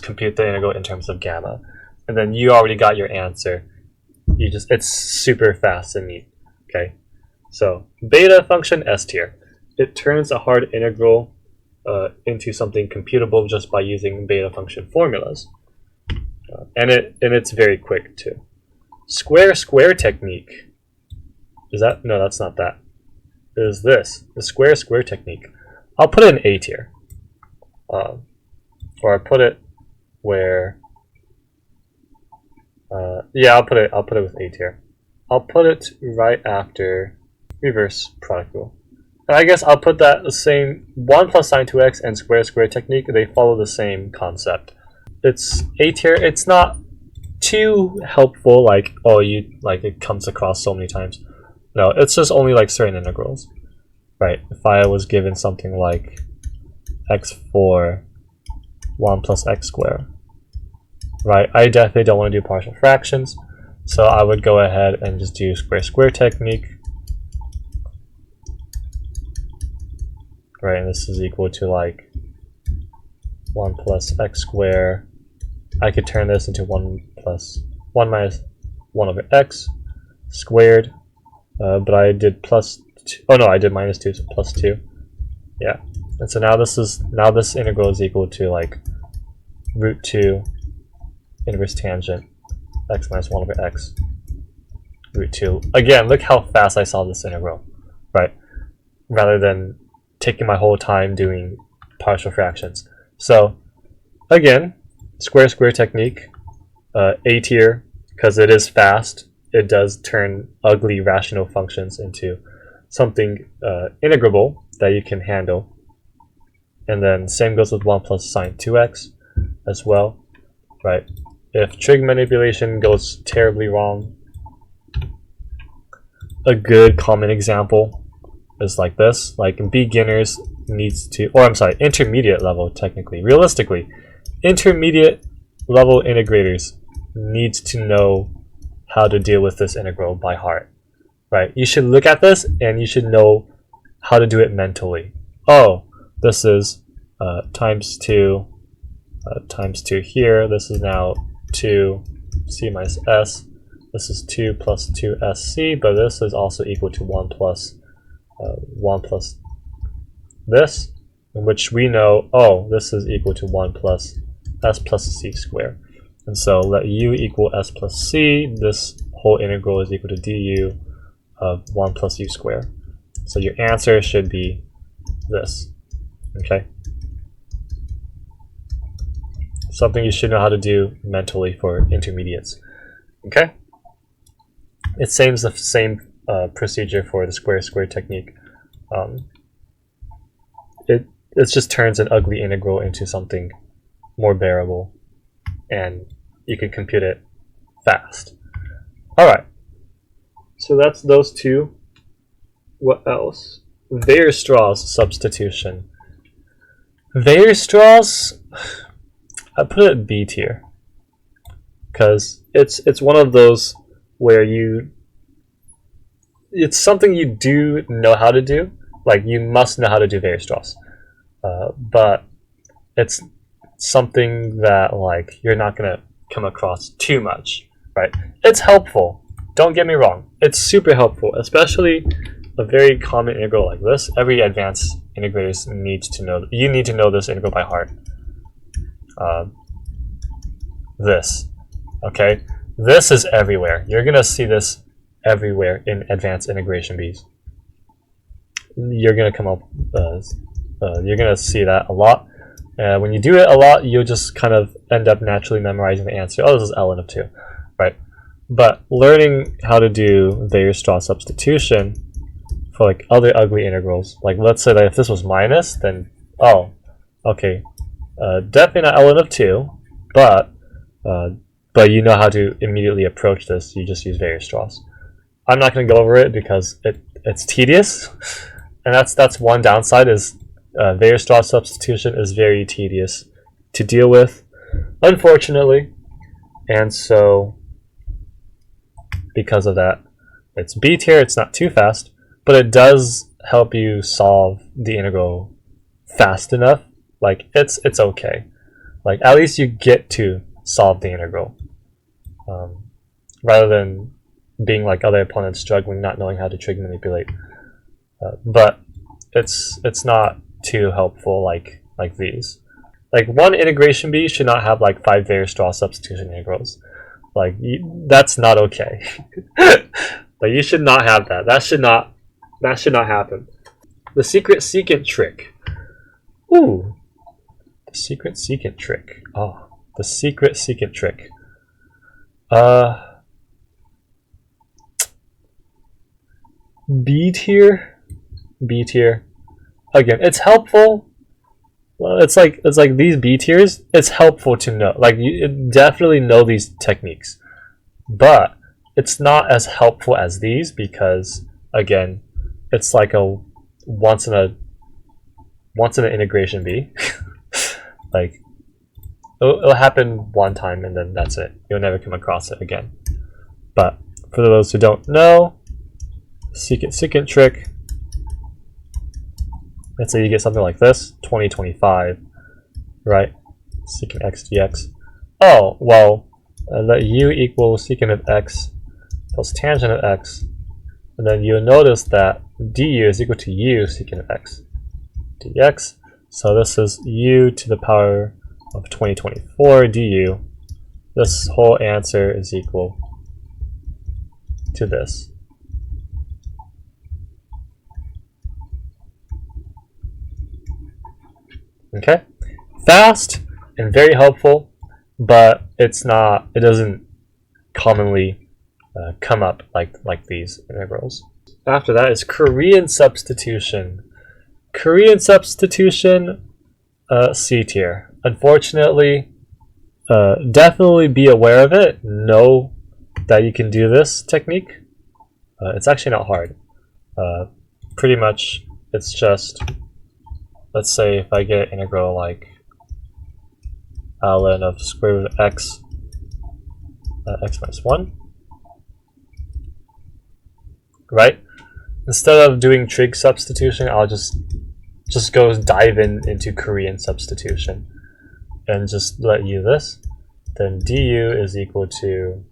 compute the integral in terms of gamma, and then you already got your answer. It's super fast and neat. Okay, so beta function S tier. It turns a hard integral into something computable just by using beta function formulas, and it's very quick too. Square technique. Is that, no, that's not that. It is this, the square technique. I'll put it in A tier, or I put it where. Yeah, I'll put it with A tier. I'll put it right after reverse product rule. And I guess I'll put that the same 1 plus sine 2x and square technique. They follow the same concept. It's A tier. It's not too helpful. Like, oh, it comes across so many times. No, it's just only like certain integrals, right? If I was given something like x4 1 plus x squared, right? I definitely don't want to do partial fractions, so I would go ahead and just do square technique, right? And this is equal to like 1 plus x squared. I could turn this into 1 minus 1 over x squared. But I did plus 2. Oh no, I did minus 2, so plus 2. Yeah. And so now this integral is equal to like root 2 inverse tangent x minus 1 over x root 2. Again, look how fast I solved this integral, right? Rather than taking my whole time doing partial fractions. So again, square technique, A tier, because it is fast. It does turn ugly rational functions into something integrable that you can handle. And then same goes with 1 plus sine 2x as well, right? If trig manipulation goes terribly wrong, a good common example is like this. Like beginners needs to, or I'm sorry, intermediate level technically. Realistically, intermediate level integrators needs to know how to deal with this integral by heart, right? You should look at this and you should know how to do it mentally. Oh, this is times 2 here. This is now 2c minus s. This is 2 plus 2sc, but this is also equal to 1 plus this, in which we know, oh, this is equal to 1 plus s plus c squared. And so let u equal s plus c, this whole integral is equal to du of 1 plus u squared. So your answer should be this, okay? Something you should know how to do mentally for intermediates, okay? It seems the same procedure for the square technique. It just turns an ugly integral into something more bearable, and you can compute it fast. Alright, so that's those two. What else? Weierstrass substitution. Weierstrass, I put it B tier, because it's one of those where it's something you do know how to do. Like, you must know how to do Weierstrass, but it's something that like you're not going to come across too much, right? It's helpful. Don't get me wrong. It's super helpful, especially a very common integral like this. Every advanced integrator needs to know. You need to know this integral by heart. This, okay? This is everywhere. You're gonna see this everywhere in advanced integration bees. You're gonna come up. You're gonna see that a lot. When you do it a lot, you'll just kind of end up naturally memorizing the answer. Oh, this is ln of 2, right? But learning how to do Weierstrass substitution for like other ugly integrals, like let's say that if this was minus, then oh, okay, definitely not ln of 2, but you know how to immediately approach this. You just use Weierstrass. I'm not going to go over it because it's tedious, and that's one downside is Weierstrass substitution is very tedious to deal with, unfortunately, and so because of that, it's B tier. It's not too fast, but it does help you solve the integral fast enough. Like it's okay. Like at least you get to solve the integral, rather than being like other opponents struggling, not knowing how to trig manipulate. But it's not too helpful like these. Like one integration bee should not have like 5 Weierstrass substitution integrals. Like that's not okay. Like you should not have that. That should not happen. The secret secant trick. Ooh. The secret secant trick. Oh, the secret secant trick. B tier. B tier. Again, it's helpful. Well, it's like these B tiers. It's helpful to know. Like you definitely know these techniques, but it's not as helpful as these because again, it's like a once in an integration B. Like it'll happen one time and then that's it. You'll never come across it again. But for those who don't know, secant trick. Let's say you get something like this, 2025, right? Secant x dx. Oh, well, let u equals secant of x plus tangent of x. And then you'll notice that du is equal to u secant of x dx. So this is u to the power of 2024 du. This whole answer is equal to this. Okay, fast and very helpful, but it doesn't commonly come up like these integrals. After that is Korean substitution. Korean substitution, C tier. Unfortunately, definitely be aware of it. Know that you can do this technique. It's actually not hard. Pretty much, it's just, let's say if I get integral like ln of square root of x, x minus 1, right? Instead of doing Trig-Substitution, I'll just go dive into Korean substitution and just let you this. Then du is equal to,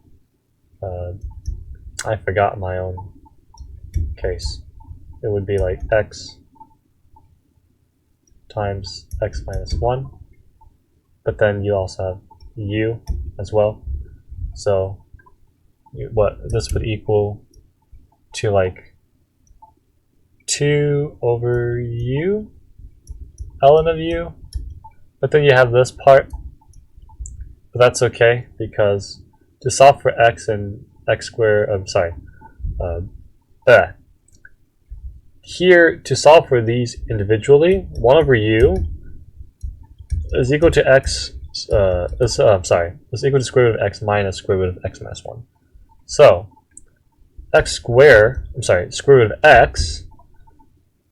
I forgot my own case. It would be like x times x minus 1, but then you also have u as well. So what this would equal to like 2 over u ln of u, but then you have this part, but that's okay because to solve for x and x squared, here, to solve for these individually, 1 over u is equal to x, is equal to square root of x minus square root of x minus 1. So, x squared, square root of x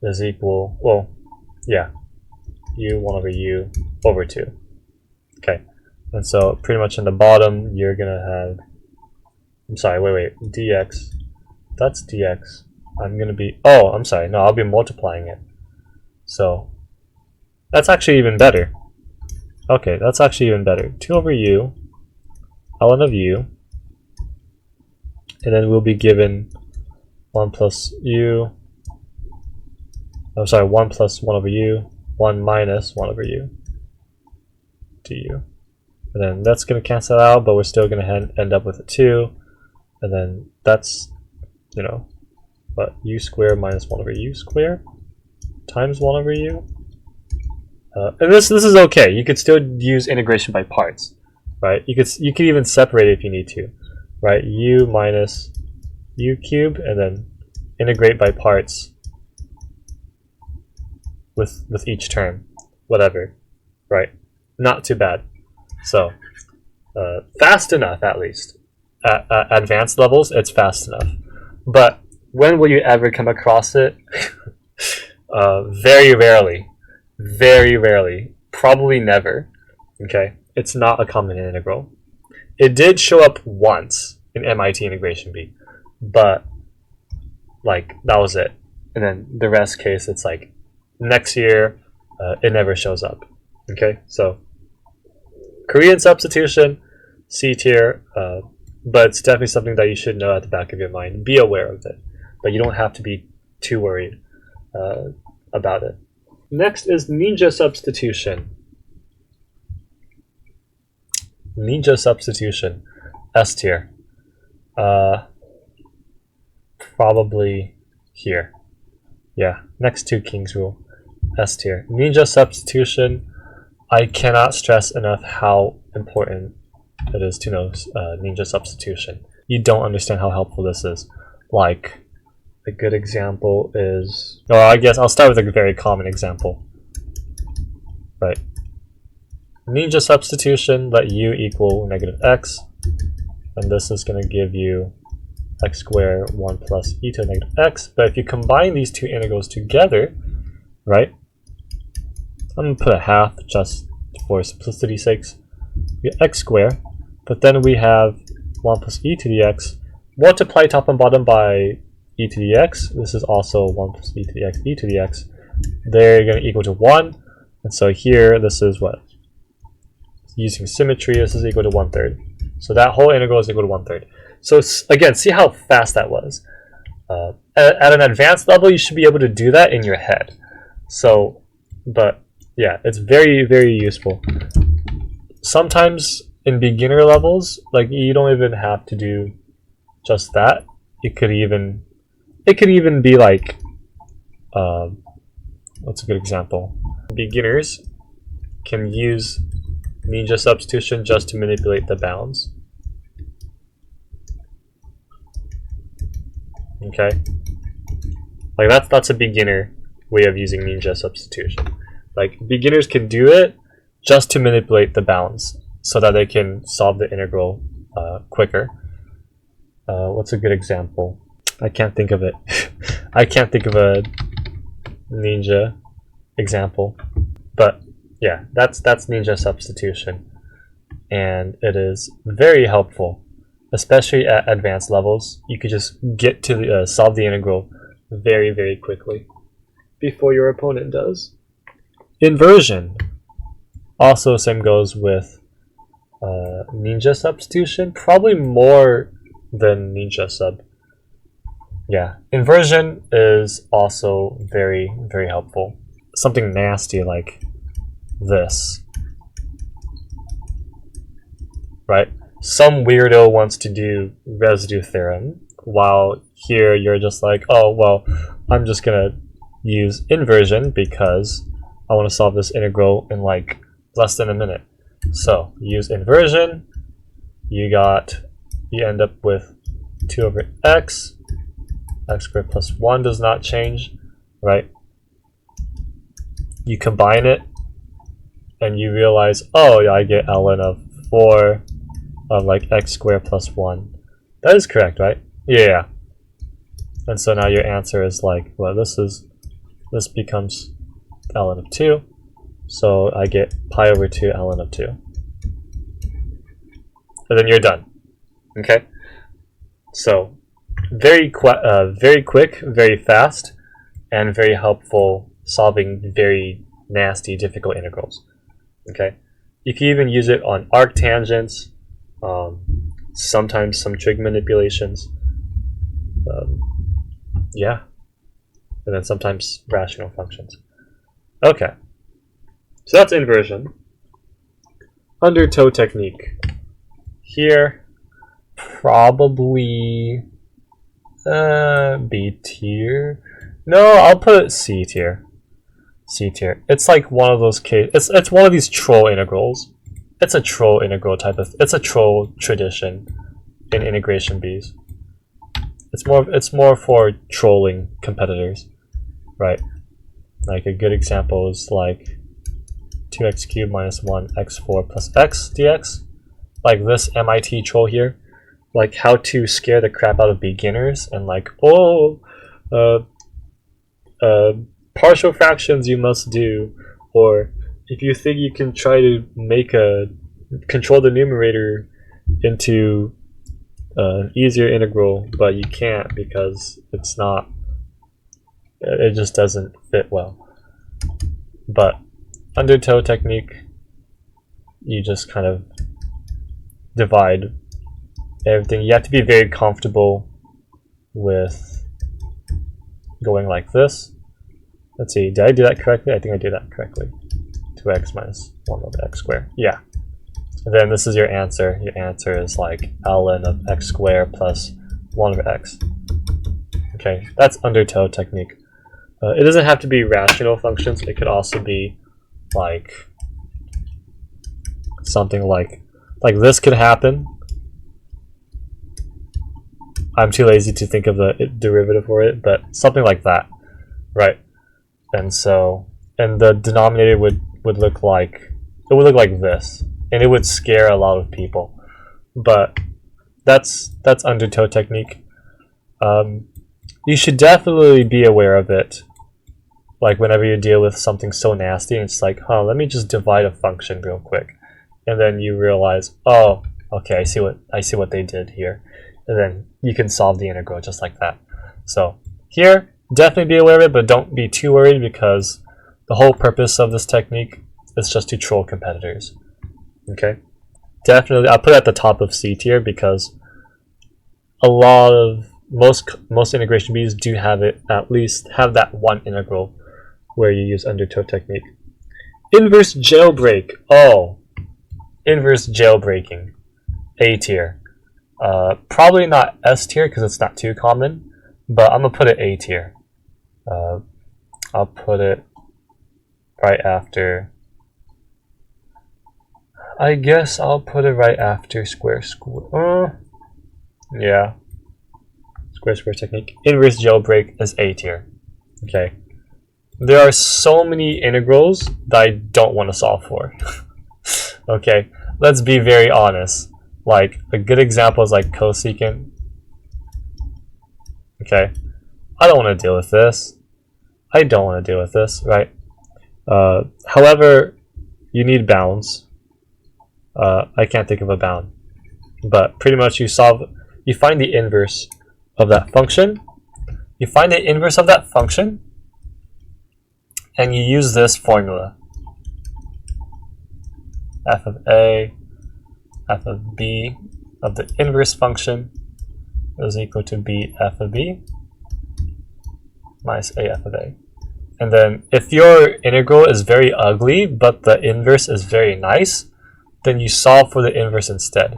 is equal, well, yeah, u 1 over u over 2. Okay, and so pretty much in the bottom, you're going to have, dx, that's dx. I'm going to be, I'll be multiplying it. So that's actually even better. Okay, that's actually even better. 2 over u, ln of u, and then we'll be given 1 plus u, oh sorry, 1 plus 1 over u, 1 minus 1 over u, du. And then that's going to cancel out, but we're still going to end up with a 2, and then that's, you know, what, u squared minus 1 over u squared times 1 over u. And this is okay. You could still use integration by parts, right? You could even separate it if you need to, right? U minus u cubed, and then integrate by parts with each term, whatever, right? Not too bad. So fast enough, at least. At advanced levels, it's fast enough. But when will you ever come across it? Very rarely. Very rarely. Probably never. Okay? It's not a common integral. It did show up once in MIT Integration B, but like that was it. And then the rest case, it's like next year, it never shows up. Okay? So Korean substitution, C tier, but it's definitely something that you should know at the back of your mind. Be aware of it, but you don't have to be too worried about it. Next is ninja substitution. Ninja substitution, S tier. Probably here. Yeah, next to King's rule, S tier. Ninja substitution, I cannot stress enough how important it is to know ninja substitution. You don't understand how helpful this is. Like, a good example is, or I guess I'll start with a very common example. Right. Ninja substitution, let u equal negative x, and this is going to give you x squared 1 plus e to the negative x. But if you combine these two integrals together, right, I'm going to put a half just for simplicity's sakes. We get x squared, but then we have 1 plus e to the x. Multiply top and bottom by e to the x. This is also 1 plus e to the x, e to the x. They're going to equal to 1. And so here, this is what? Using symmetry, this is equal to 1/3. So that whole integral is equal to 1/3. So again, see how fast that was. At an advanced level, you should be able to do that in your head. So, but yeah, it's very, very useful. Sometimes in beginner levels, like you don't even have to do just that. It could even be like, what's a good example? Beginners can use ninja substitution just to manipulate the bounds. Okay, like that's a beginner way of using ninja substitution. Like beginners can do it just to manipulate the bounds so that they can solve the integral quicker. What's a good example? I can't think of it. I can't think of a ninja example, but yeah, that's ninja substitution, and it is very helpful, especially at advanced levels. You could just get to solve the integral very, very quickly before your opponent does. Inversion, also same goes with ninja substitution, probably more than ninja sub. Yeah, inversion is also very, very helpful. Something nasty like this, right? Some weirdo wants to do residue theorem, while here you're just like, oh, well, I'm just gonna use inversion because I want to solve this integral in like less than a minute. So use inversion, you end up with 2 over x, x squared plus 1 does not change, right? You combine it, and you realize, oh yeah, I get ln of 4 of like x squared plus 1. That is correct, right? Yeah. And so now your answer is like, well, this becomes ln of 2. So I get pi over 2 ln of 2. And then you're done. Okay? So very quick, very fast, and very helpful solving very nasty, difficult integrals. Okay? You can even use it on arctangents, sometimes some trig manipulations. Yeah, and then sometimes rational functions. Okay, so that's inversion. Undertow technique. Here, probably B tier. No, I'll put it C tier. C tier. It's like one of those cases. It's one of these troll integrals. It's a troll integral type of. It's a troll tradition in integration Bs. It's more for trolling competitors, right? Like a good example is like 2x cubed minus 1x4 plus x dx. Like this MIT troll here, like how to scare the crap out of beginners and like, oh, partial fractions you must do, or if you think you can try to make control the numerator into an easier integral, but you can't because it just doesn't fit well. But Undertow technique, you just kind of divide everything. You have to be very comfortable with going like this. Let's see, did I do that correctly? I think I did that correctly. 2x minus 1 over x squared. Yeah. And then this is your answer. Your answer is like ln of x squared plus 1 over x. Okay, that's Undertow technique. It doesn't have to be rational functions. It could also be like something like this could happen. I'm too lazy to think of the derivative for it, but something like that, right? And so, and the denominator would look like, it would look like this, and it would scare a lot of people. But that's Undertow technique. You should definitely be aware of it. Like whenever you deal with something so nasty, and it's like, let me just divide a function real quick, and then you realize, oh, okay, I see what they did here, and then you can solve the integral just like that. So here, definitely be aware of it, but don't be too worried because the whole purpose of this technique is just to troll competitors. Okay, definitely, I'll put it at the top of C tier because a lot of most integration Bs do have it, at least have that one integral where you use Undertow technique. Inverse jailbreak. Oh, inverse jailbreaking. A tier. Probably not S tier because it's not too common, but I'm gonna put it A tier. I'll put it right after. I guess I'll put it right after square. Yeah. Square technique. Inverse jailbreak is A tier. Okay. There are so many integrals that I don't want to solve for. Okay, let's be very honest. Like a good example is like cosecant. Okay, I don't want to deal with this. I don't want to deal with this, right? However, you need bounds. I can't think of a bound, but pretty much you find the inverse of that function. You find the inverse of that function, and you use this formula. F of A, f of B of the inverse function is equal to B f of B minus A f of A. And then if your integral is very ugly, but the inverse is very nice, then you solve for the inverse instead.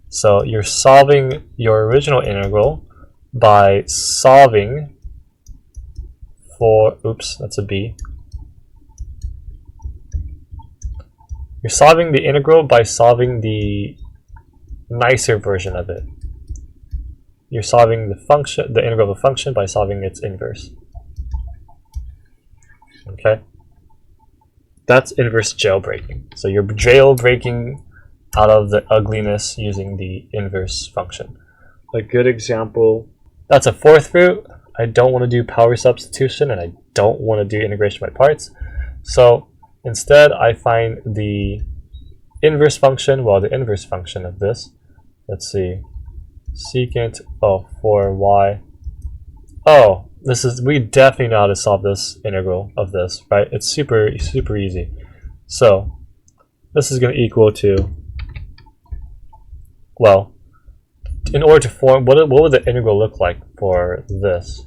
So you're solving your original integral by solving for, oops, that's a B. You're solving the integral by solving the nicer version of it. You're solving the integral of a function by solving its inverse. Okay? That's inverse jailbreaking. So you're jailbreaking out of the ugliness using the inverse function. A good example, that's a fourth root. I don't want to do power substitution and I don't want to do integration by parts. So instead, I find the inverse function, well, the inverse function of this, let's see, secant of 4y. Oh, we definitely know how to solve this integral of this, right? It's super easy. So this is going to equal to, well, in order to form, what would the integral look like for this?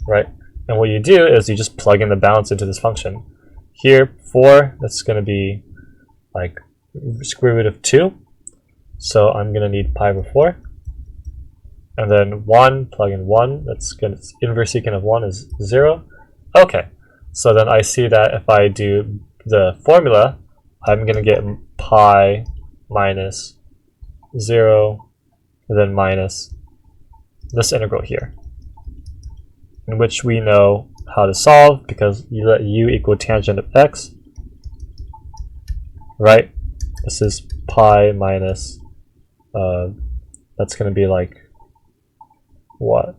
Right? And what you do is you just plug in the bounds into this function. Here, 4, that's going to be like square root of 2. So I'm going to need pi over 4. And then 1, plug in 1, that's going to, inverse secant of 1 is 0. Okay, so then I see that if I do the formula, I'm going to get pi minus 0, and then minus this integral here, in which we know how to solve because you let u equal tangent of x, right? This is pi minus, that's going to be like, what?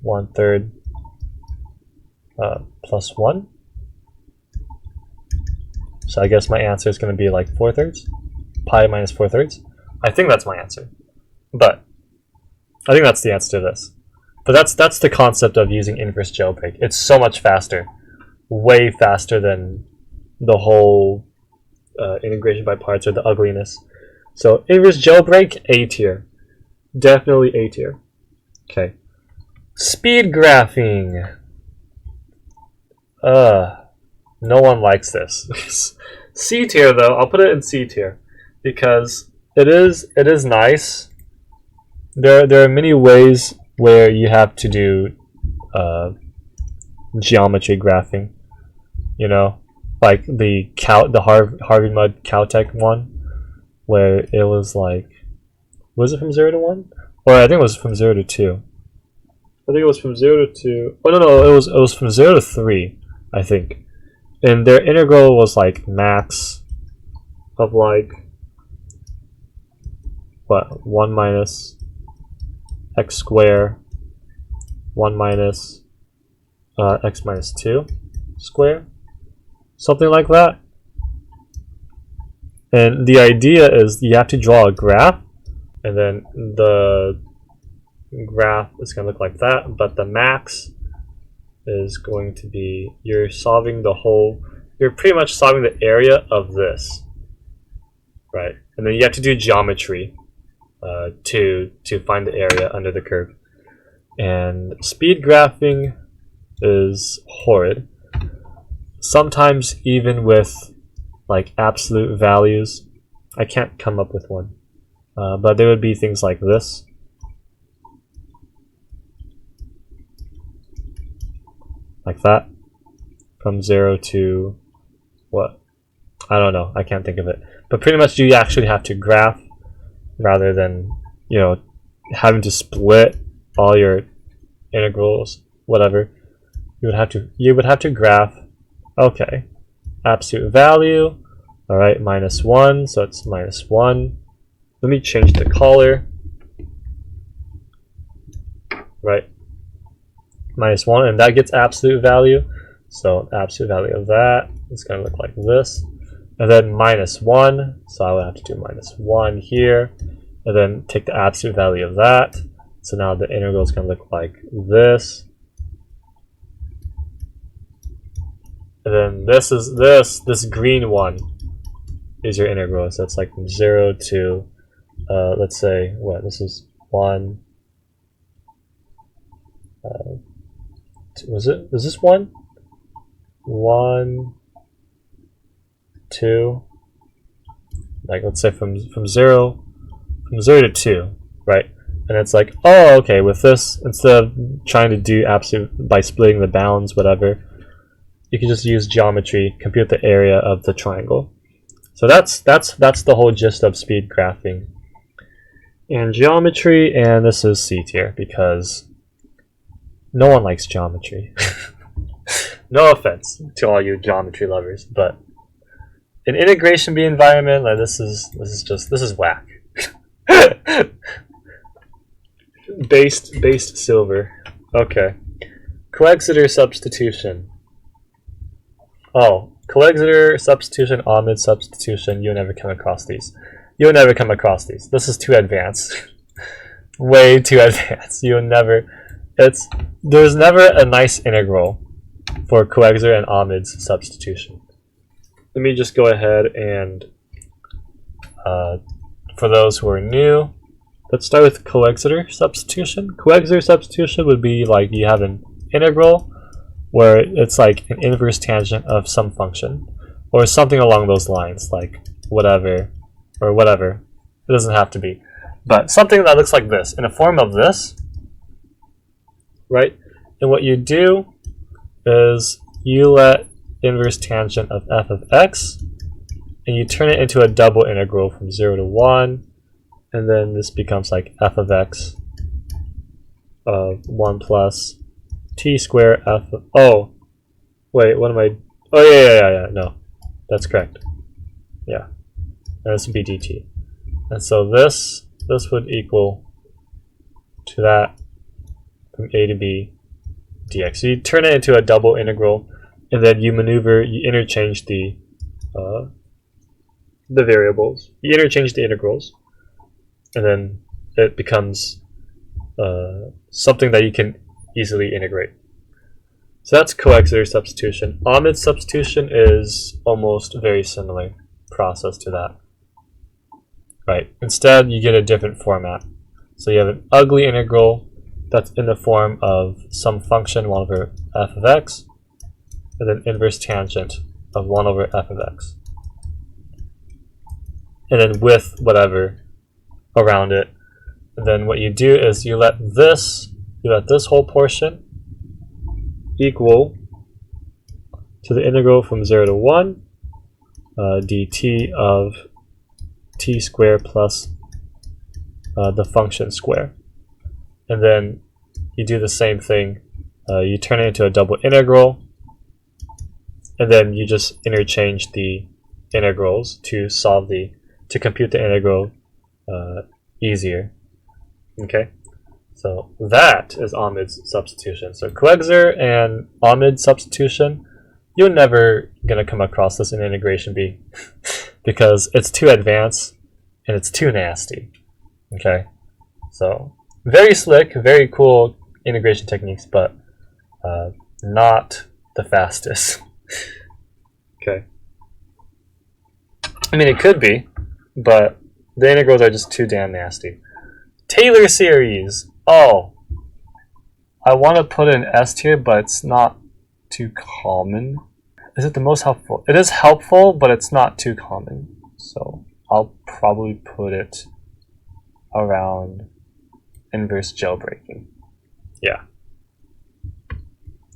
1/3 plus 1. So I guess my answer is going to be like 4/3. Pi minus 4/3. I think that's my answer. But I think that's the answer to this. But that's the concept of using inverse jailbreak. It's so much faster. Way faster than the whole integration by parts or the ugliness. So inverse jailbreak, A tier. Definitely A tier. Okay. Speed graphing. No one likes this. C tier though, I'll put it in C tier because it is nice. There are many ways where you have to do geometry graphing. You know, like the Harvey Mudd Caltech one, where it was like, was it from 0 to 1? Or I think it was from 0 to 2. I think it was from 0 to 2. Oh no, it was from 0 to 3, I think. And their integral was like max of like, what, 1 minus x square, 1 minus x minus 2 square, something like that. And the idea is you have to draw a graph, and then the graph is going to look like that, but the max is going to be, you're pretty much solving the area of this, right? And then you have to do geometry to find the area under the curve. And speed graphing is horrid. Sometimes even with like absolute values, I can't come up with one, but there would be things like this. Like that, from 0 to what? I don't know, I can't think of it. But pretty much you actually have to graph rather than, you know, having to split all your integrals, whatever. You would have to graph. Okay, absolute value, all right, minus 1, so it's minus 1. Let me change the color, right? Minus 1, and that gets absolute value. So absolute value of that is going to look like this. And then minus 1, so I would have to do minus 1 here. And then take the absolute value of that. So now the integral is going to look like this. And then this green one is your integral. So it's like from 0 to, let's say, what, this is 1. Was this 1? 1, 2, like let's say from 0 to 2, right? And it's like, oh, okay, with this, instead of trying to do absolute by splitting the bounds, whatever, you can just use geometry, compute the area of the triangle. So that's the whole gist of speed graphing and geometry. And this is C tier because no one likes geometry. No offense to all you geometry lovers, but in integration B environment, like this is whack. based silver. Okay. Coxeter substitution. Oh, Coxeter substitution, Ahmed substitution. You'll never come across these. You'll never come across these. This is too advanced. Way too advanced. You'll never. There's never a nice integral for Coxeter and Ahmed's substitution. let me just go ahead and, for those who are new, let's start with Coxeter substitution. Coxeter substitution would be like you have an integral where it's like an inverse tangent of some function, or something along those lines, like whatever, or whatever. It doesn't have to be. But something that looks like this, in a form of this, right? And what you do is you let inverse tangent of f of x, and you turn it into a double integral from 0 to 1, and then this becomes like f of x of 1 plus t squared f of, oh, wait, what am I, oh yeah, no, that's correct. Yeah, and this would be dt. And so this would equal to that from a to b dx. So you turn it into a double integral, and then you interchange the variables. You interchange the integrals, and then it becomes something that you can easily integrate. So that's Coxeter substitution. Ahmed substitution is almost very similar process to that. Right. Instead, you get a different format. So you have an ugly integral that's in the form of some function 1 over f of x, and then inverse tangent of 1 over f of x. And then with whatever around it. And then what you do is you let this whole portion equal to the integral from 0 to 1 dt of t squared plus the function square. And then you do the same thing. You turn it into a double integral, and then you just interchange the integrals to compute the integral easier. Okay, so that is Ahmed's substitution. So Coxeter and Ahmed substitution, you're never gonna come across this in integration B because it's too advanced and it's too nasty. Okay, so very slick, very cool integration techniques, but not the fastest. Okay, I mean it could be, but the integrals are just too damn nasty. Taylor series. Oh, I want to put an S tier, but it's not too common. Is it the most helpful? It is helpful, but it's not too common. So I'll probably put it around inverse jailbreaking. Yeah.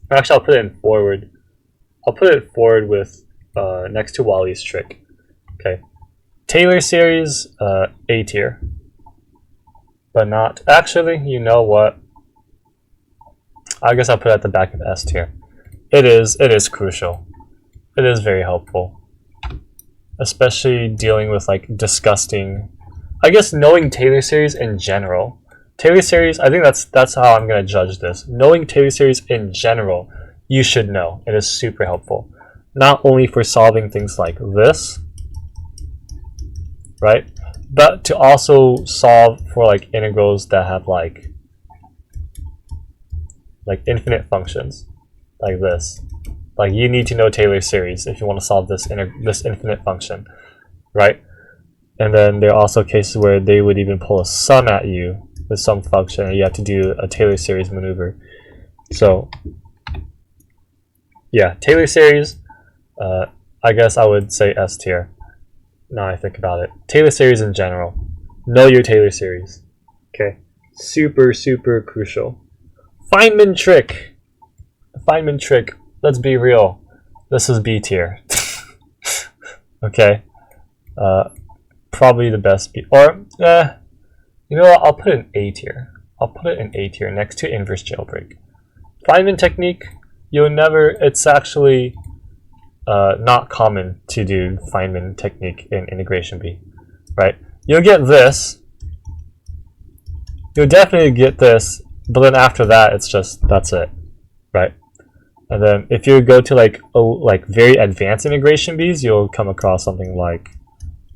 Actually, I'll put it in forward. I'll put it forward with next to Wallis Trick. Okay. Taylor series, A tier. But not, actually, you know what? I guess I'll put it at the back of S tier. It is crucial. It is very helpful. Especially dealing with like disgusting, I guess knowing Taylor series in general. Taylor series, I think that's how I'm gonna judge this. Knowing Taylor series in general, you should know. It is super helpful. Not only for solving things like this, right? But to also solve for like integrals that have like infinite functions, like this. Like you need to know Taylor series if you want to solve this infinite function, right? And then there are also cases where they would even pull a sum at you with some function, and you have to do a Taylor series maneuver. So yeah, Taylor series, I guess I would say S tier. Now I think about it. Taylor series in general. Know your Taylor series. Okay. Super, super crucial. Feynman Trick. Feynman Trick. Let's be real. This is B tier. Okay. Probably the best B. Or, you know what? I'll put it in A tier. I'll put it in A tier next to inverse jailbreak. Feynman Technique, you'll never, it's actually not common to do Feynman Technique in integration B, right? You'll get this. You'll definitely get this, but then after that, it's just, that's it, right? And then if you go to like very advanced integration Bs, you'll come across something like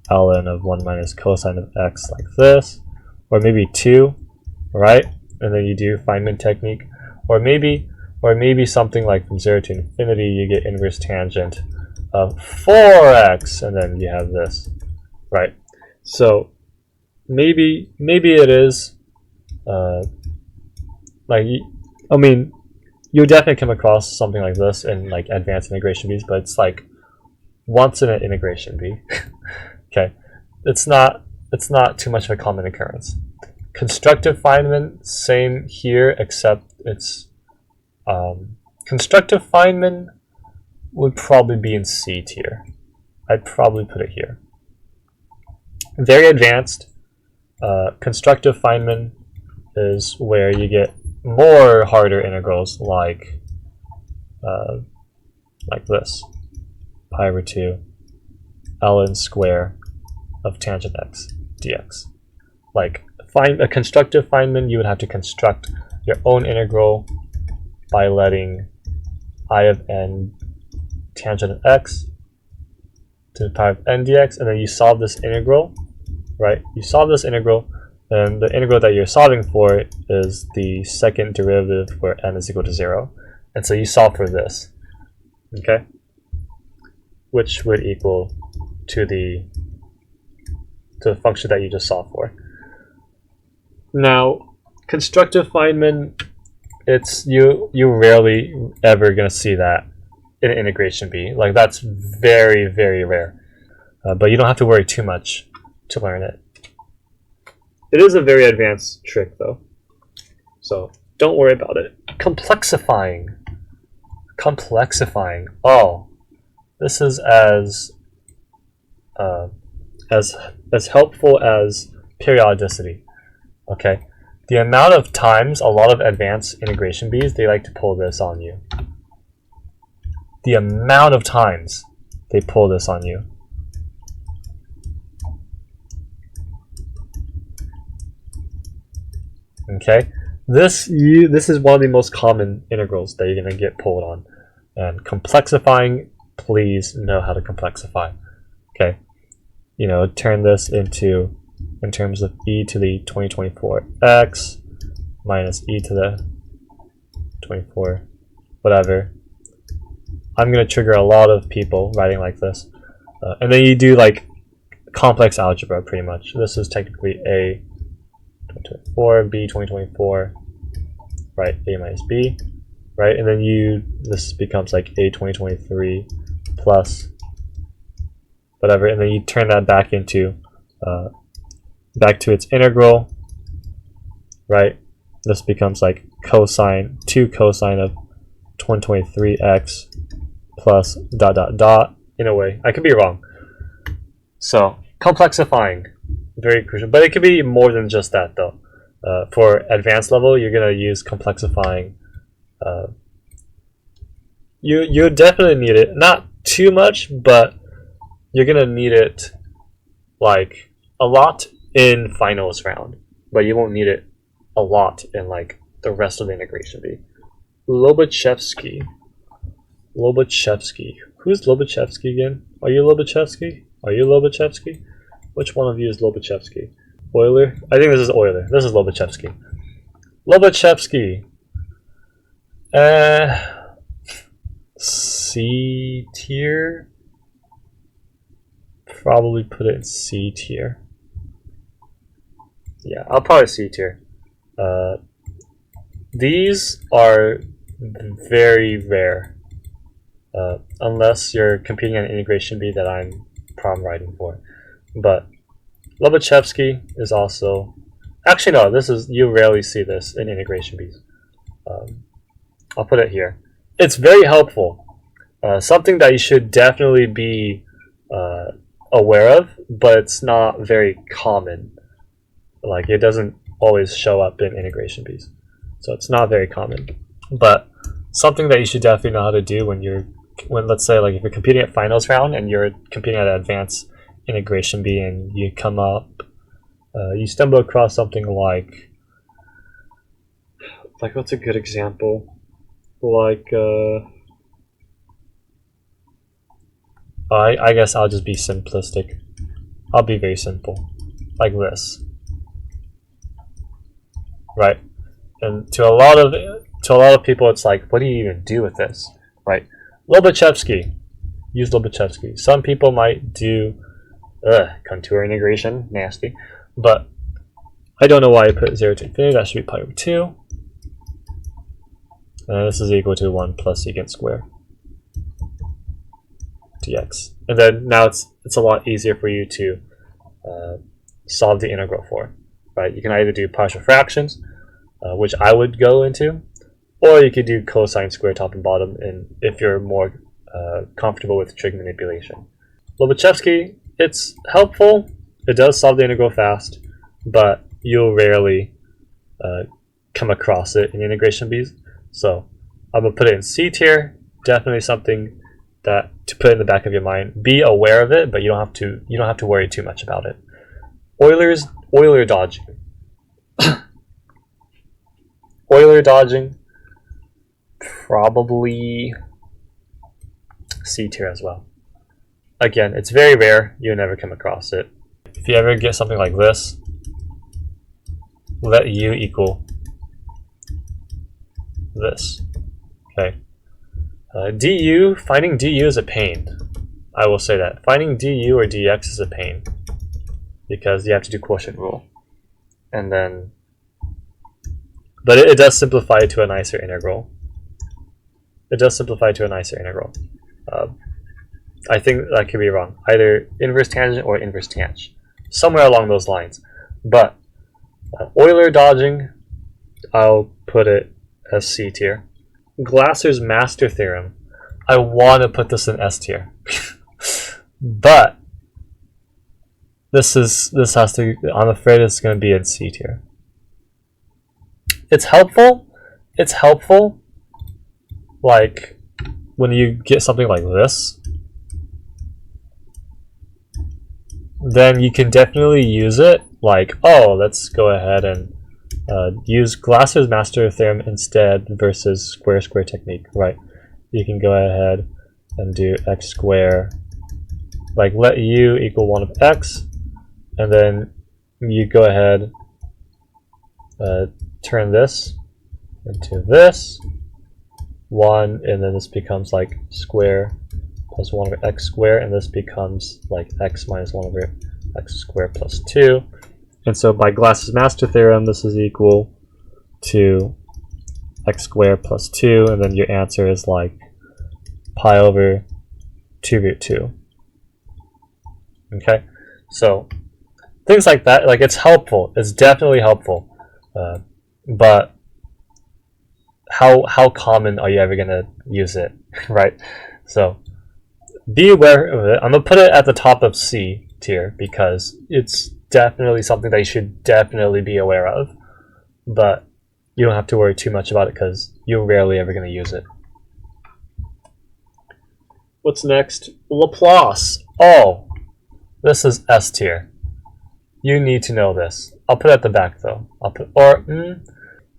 ln of 1 minus cosine of x like this, or maybe 2, right? And then you do Feynman Technique, or maybe something like from 0 to infinity, you get inverse tangent of 4x, and then you have this, right? So maybe it is like, I mean, you definitely come across something like this in like advanced integration bees, but it's like once in an integration bee. Okay, it's not too much of a common occurrence. Constructive Feynman, same here, except it's constructive Feynman would probably be in C tier. I'd probably put it here. Very advanced. Constructive Feynman is where you get more harder integrals like this, pi over 2 ln square of tangent x dx. Like find a constructive Feynman, you would have to construct your own integral by letting I of n tangent of x to the power of n dx, and then you solve this integral, right? You solve this integral, and the integral that you're solving for is the second derivative where n is equal to 0. And so you solve for this, okay? Which would equal to the function that you just solved for. Now, constructive Feynman, it's you rarely ever gonna see that in an integration bee. Like that's very, very rare. But you don't have to worry too much to learn it. It is a very advanced trick though, so don't worry about it. Complexifying. Oh, this is as helpful as periodicity. Okay, the amount of times a lot of advanced integration bees, they like to pull this on you. The amount of times they pull this on you. Okay, this is one of the most common integrals that you're gonna get pulled on. And complexifying, please know how to complexify. Okay, you know, turn this into, in terms of e to the 2024 x minus e to the 24 whatever. I'm gonna trigger a lot of people writing like this, and then you do like complex algebra pretty much. This is technically a 2024, b 2024, right? A minus b, right? And then this becomes like a 2023 plus whatever, and then you turn that back into back to its integral, right? This becomes like cosine 2 cosine of 2023x plus dot dot dot. In a way, I could be wrong. So complexifying, very crucial, but it could be more than just that though. For advanced level, you're gonna use complexifying. You definitely need it, not too much, but you're gonna need it like a lot in finals round, but you won't need it a lot in like the rest of the integration bee. Lobachevsky. Who's Lobachevsky again? Are you Lobachevsky? Which one of you is Lobachevsky? Euler? I think this is Euler. This is Lobachevsky. Lobachevsky. C tier? Probably put it in C tier. Yeah, I'll probably C tier. These are very rare. Unless you're competing on an integration bee that I'm problem writing for. But Lobachevsky is also, actually no, you rarely see this in integration bees. I'll put it here. It's very helpful. Something that you should definitely be aware of, but it's not very common. Like it doesn't always show up in integration bees, so it's not very common. But something that you should definitely know how to do when let's say like if you're competing at finals round and you're competing at an advanced integration bee and you come up, you stumble across something like what's a good example? Like I guess I'll just be simplistic. I'll be very simple, like this, right? And to a lot of people, it's like, what do you even do with this, right? Lobachevsky, use Lobachevsky. Some people might do contour integration, nasty, but I don't know why I put 0 to infinity. That should be pi over 2. This is equal to 1 plus secant square dx. And then now it's a lot easier for you to solve the integral for, right? You can either do partial fractions, which I would go into, or you could do cosine square top and bottom, and if you're more comfortable with trig manipulation. Lobachevsky, it's helpful. It does solve the integral fast, but you'll rarely come across it in integration bees. So I'm gonna put it in C tier. Definitely something that to put in the back of your mind. Be aware of it, but you don't have to worry too much about it. Euler dodging. Euler dodging, probably C tier as well. Again, it's very rare. You'll never come across it. If you ever get something like this, let U equal this. Okay. du, finding du is a pain. I will say that. Finding du or dx is a pain because you have to do quotient rule. And then, but it does simplify to a nicer integral. It does simplify to a nicer integral. I think that could be wrong. Either inverse tangent or inverse tangent. Somewhere along those lines. But Euler dodging, I'll put it as C tier. Glasser's master theorem, I want to put this in S tier. But this has to, I'm afraid it's going to be in C tier. It's helpful. It's helpful. Like when you get something like this, then you can definitely use it. Like, oh, let's go ahead and use Glasser's master theorem instead versus square technique, right? You can go ahead and do x square, like let u equal 1 of x, and then you go ahead turn this into this 1, and then this becomes like square plus 1 over x squared, and this becomes like x minus 1 over x squared plus 2. And so by Glasser's master theorem, this is equal to x squared plus 2, and then your answer is like pi over 2 root 2. Okay, so things like that, like it's helpful. It's definitely helpful, but how common are you ever gonna use it, right? So be aware of it. I'm gonna put it at the top of C tier because it's definitely something that you should definitely be aware of, but you don't have to worry too much about it because you're rarely ever going to use it. What's next? Laplace. Oh, this is S tier. You need to know this. I'll put it at the back though.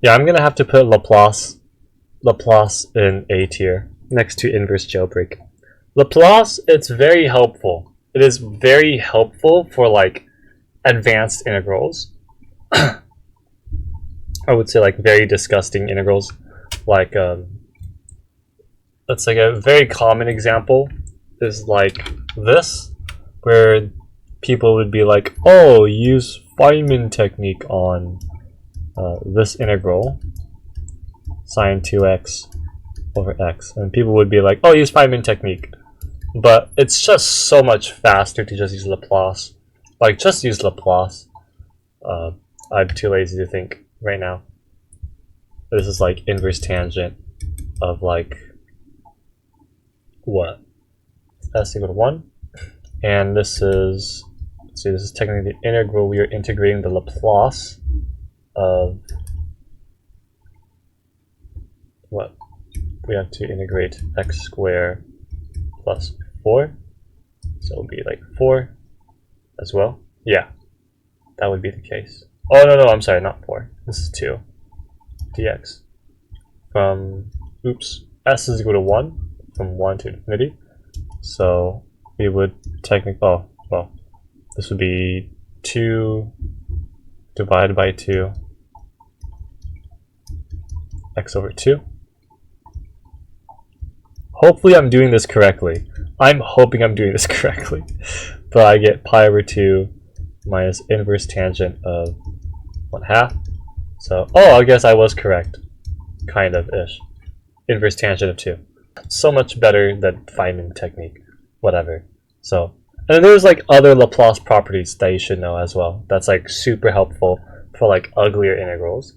Yeah, I'm going to have to put Laplace in A tier next to inverse jailbreak. Laplace, it's very helpful. It is very helpful for like advanced integrals. I would say like very disgusting integrals. Like that's like a very common example is like this, where people would be like, oh, use Feynman technique on this integral sine 2x over x, and people would be like, oh, use Feynman technique. But it's just so much faster to just use Laplace. Like, just use Laplace. I'm too lazy to think right now. This is like inverse tangent of like, what? S equal to 1. And this is, let's see, this is technically the integral. We are integrating the Laplace of what? We have to integrate x squared plus 4. So it will be like 4. As well? Yeah, that would be the case. Oh, no, I'm sorry, not 4. This is 2 dx from, oops, s is equal to 1, from 1 to infinity. So we would technically, oh, well, this would be 2 divided by 2 x over 2. Hopefully I'm doing this correctly. I'm hoping I'm doing this correctly, but I get pi over 2 minus inverse tangent of 1/2. So, oh, I guess I was correct. Kind of-ish. Inverse tangent of 2. So much better than Feynman technique. Whatever. So, and there's like other Laplace properties that you should know as well. That's like super helpful for like uglier integrals.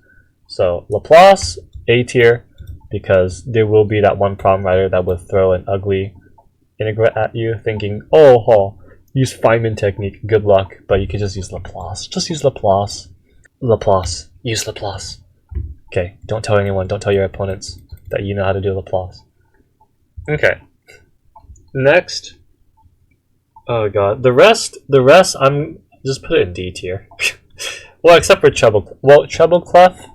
So, Laplace, A tier, because there will be that one problem writer that would throw an ugly integral at you thinking, oh, use Feynman technique, good luck, but you can just use Laplace. Just use Laplace. Laplace. Use Laplace. Okay, don't tell anyone, don't tell your opponents that you know how to do Laplace. Okay. Next. Oh god. The rest I'm just put it in D tier. Well, except for treble clef.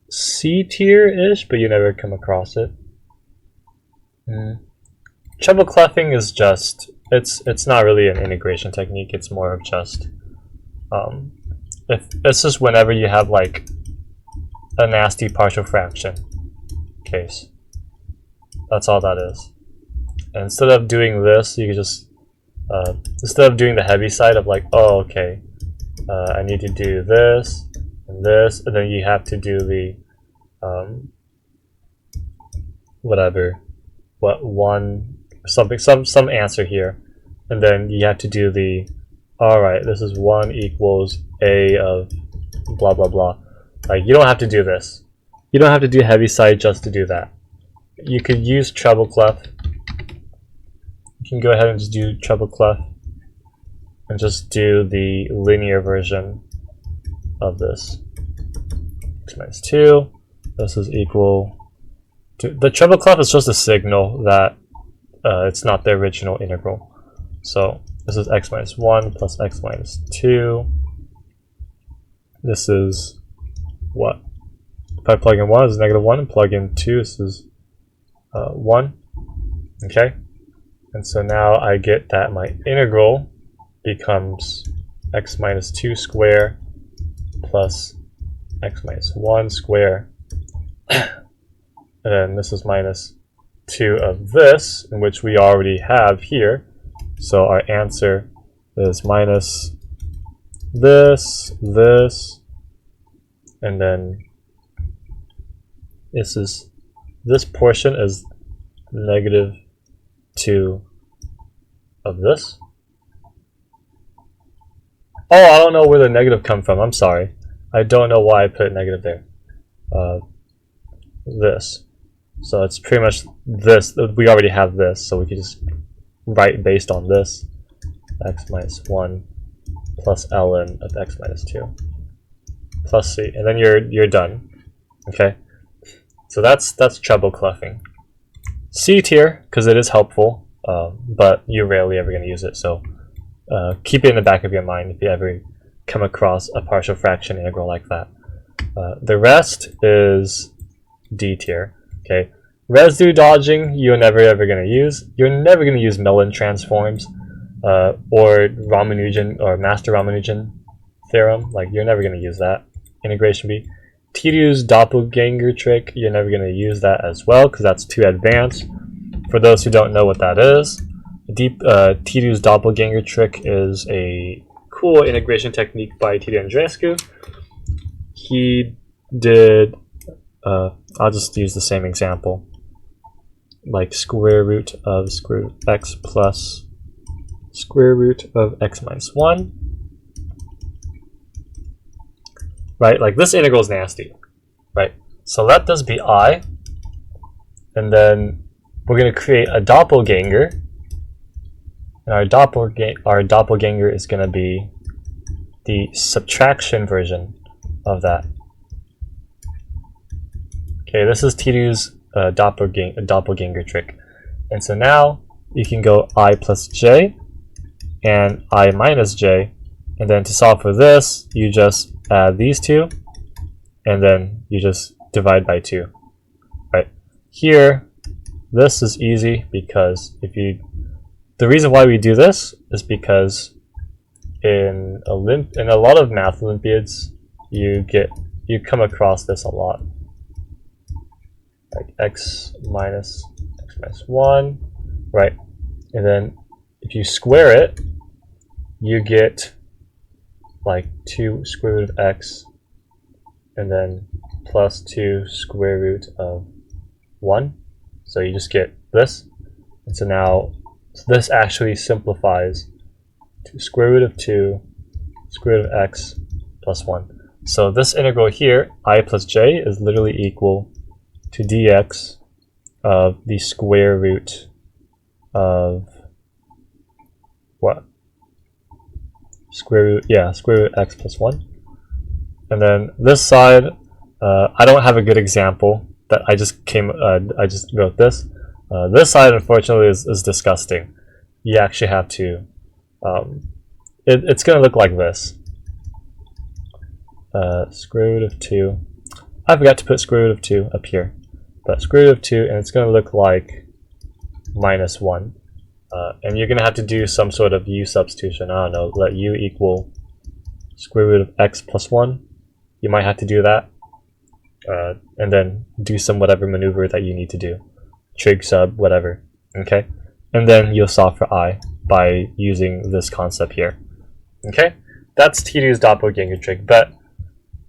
C tier-ish, but you never come across it. Treble cleffing is just it's not really an integration technique, it's more of just if it's just whenever you have like a nasty partial fraction case. That's all that is. And instead of doing this, you can just instead of doing the heavy side of like, oh okay, I need to do this, and then you have to do the whatever, some answer here, and then you have to do the, alright, this is 1 equals a of blah blah blah. Like, you don't have to do this. You don't have to do heavy side just to do that. You could use treble clef. You can go ahead and just do treble clef and just do the linear version of this. X minus 2. This is equal to, the treble clef is just a signal that it's not the original integral. So this is x minus 1 plus x minus 2. This is what? If I plug in 1, it's -1, and plug in 2, this is 1. Okay? And so now I get that my integral becomes x minus 2 square plus x minus 1 square. And then this is minus 2 of this, in which we already have here. So our answer is minus this, and then this portion is -2 of this. Oh, I don't know where the negative come from. I'm sorry. I don't know why I put negative there. This. So it's pretty much this. We already have this, so we can just write based on this. X minus 1 plus ln of x minus 2 plus c, and then you're done. Okay. So that's treble cleffing. C tier, because it is helpful, but you're rarely ever going to use it. So keep it in the back of your mind if you ever come across a partial fraction integral like that. The rest is D tier. Okay, residue dodging you're never ever going to use. You're never going to use Mellin transforms or Ramanujan or Master Ramanujan theorem. Like, you're never going to use that. Integration B. Titu's doppelganger trick, you're never going to use that as well because that's too advanced. For those who don't know what that is, Titu's doppelganger trick is a cool integration technique by Titu Andreescu. He did, I'll just use the same example, like square root of x plus square root of x minus 1. Right, like this integral is nasty, right? So let this be I, and then we're going to create a doppelganger, and our doppelganger is going to be the subtraction version of that. Okay, this is Titu's doppelganger trick, and so now you can go I plus j and I minus j, and then to solve for this, you just add these two, and then you just divide by 2. Right here, this is easy because the reason why we do this is because in a lot of math Olympiads, you come across this a lot, like x minus x x minus 1, right? And then if you square it, you get like 2 square root of x, and then plus 2 square root of 1. So you just get this. And so now this actually simplifies to square root of 2 square root of x plus 1. So this integral here, I plus j, is literally equal to dx of the square root of what? Square root of x plus 1. And then this side, I don't have a good example that I just wrote this. This side, unfortunately, is disgusting. You actually have to, it's going to look like this. Square root of 2. I forgot to put square root of 2 up here. But square root of 2, and it's going to look like minus 1. And you're going to have to do some sort of U-substitution. I don't know, let U equal square root of x plus 1. You might have to do that. And then do some whatever maneuver that you need to do. Trig sub, whatever. Okay? And then you'll solve for I by using this concept here. Okay? That's T2's doppelganger trick. But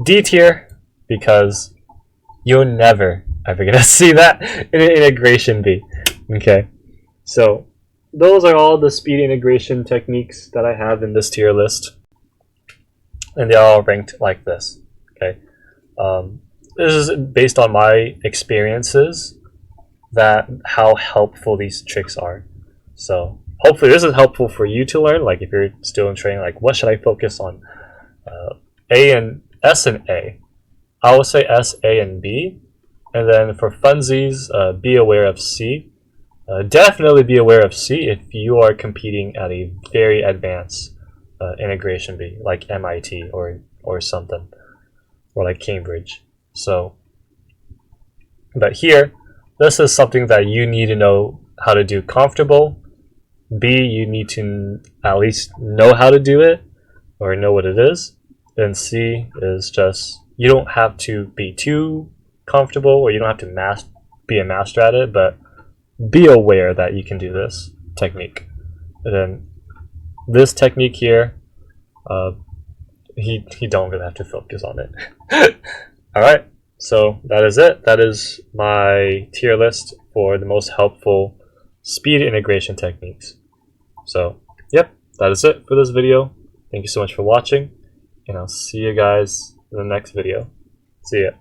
D tier, because you're never ever going to see that in an integration B. Okay? So those are all the speed integration techniques that I have in this tier list. And they're all ranked like this. Okay? This is based on my experiences, that how helpful these tricks are. So hopefully this is helpful for you to learn. Like if you're still in training, like what should I focus on? A and S and A. I would say S, A, and B. And then for funsies, be aware of C. Definitely be aware of C if you are competing at a very advanced integration B, like MIT or something, or like Cambridge. So, but here, this is something that you need to know how to do comfortable. B, you need to at least know how to do it, or know what it is. And C is just, you don't have to be too comfortable, or you don't have to be a master at it, but be aware that you can do this technique. And then this technique here, he don't really have to focus on it. Alright, so that is it. That is my tier list for the most helpful speed integration techniques. So, yep, that is it for this video. Thank you so much for watching, and I'll see you guys in the next video. See ya.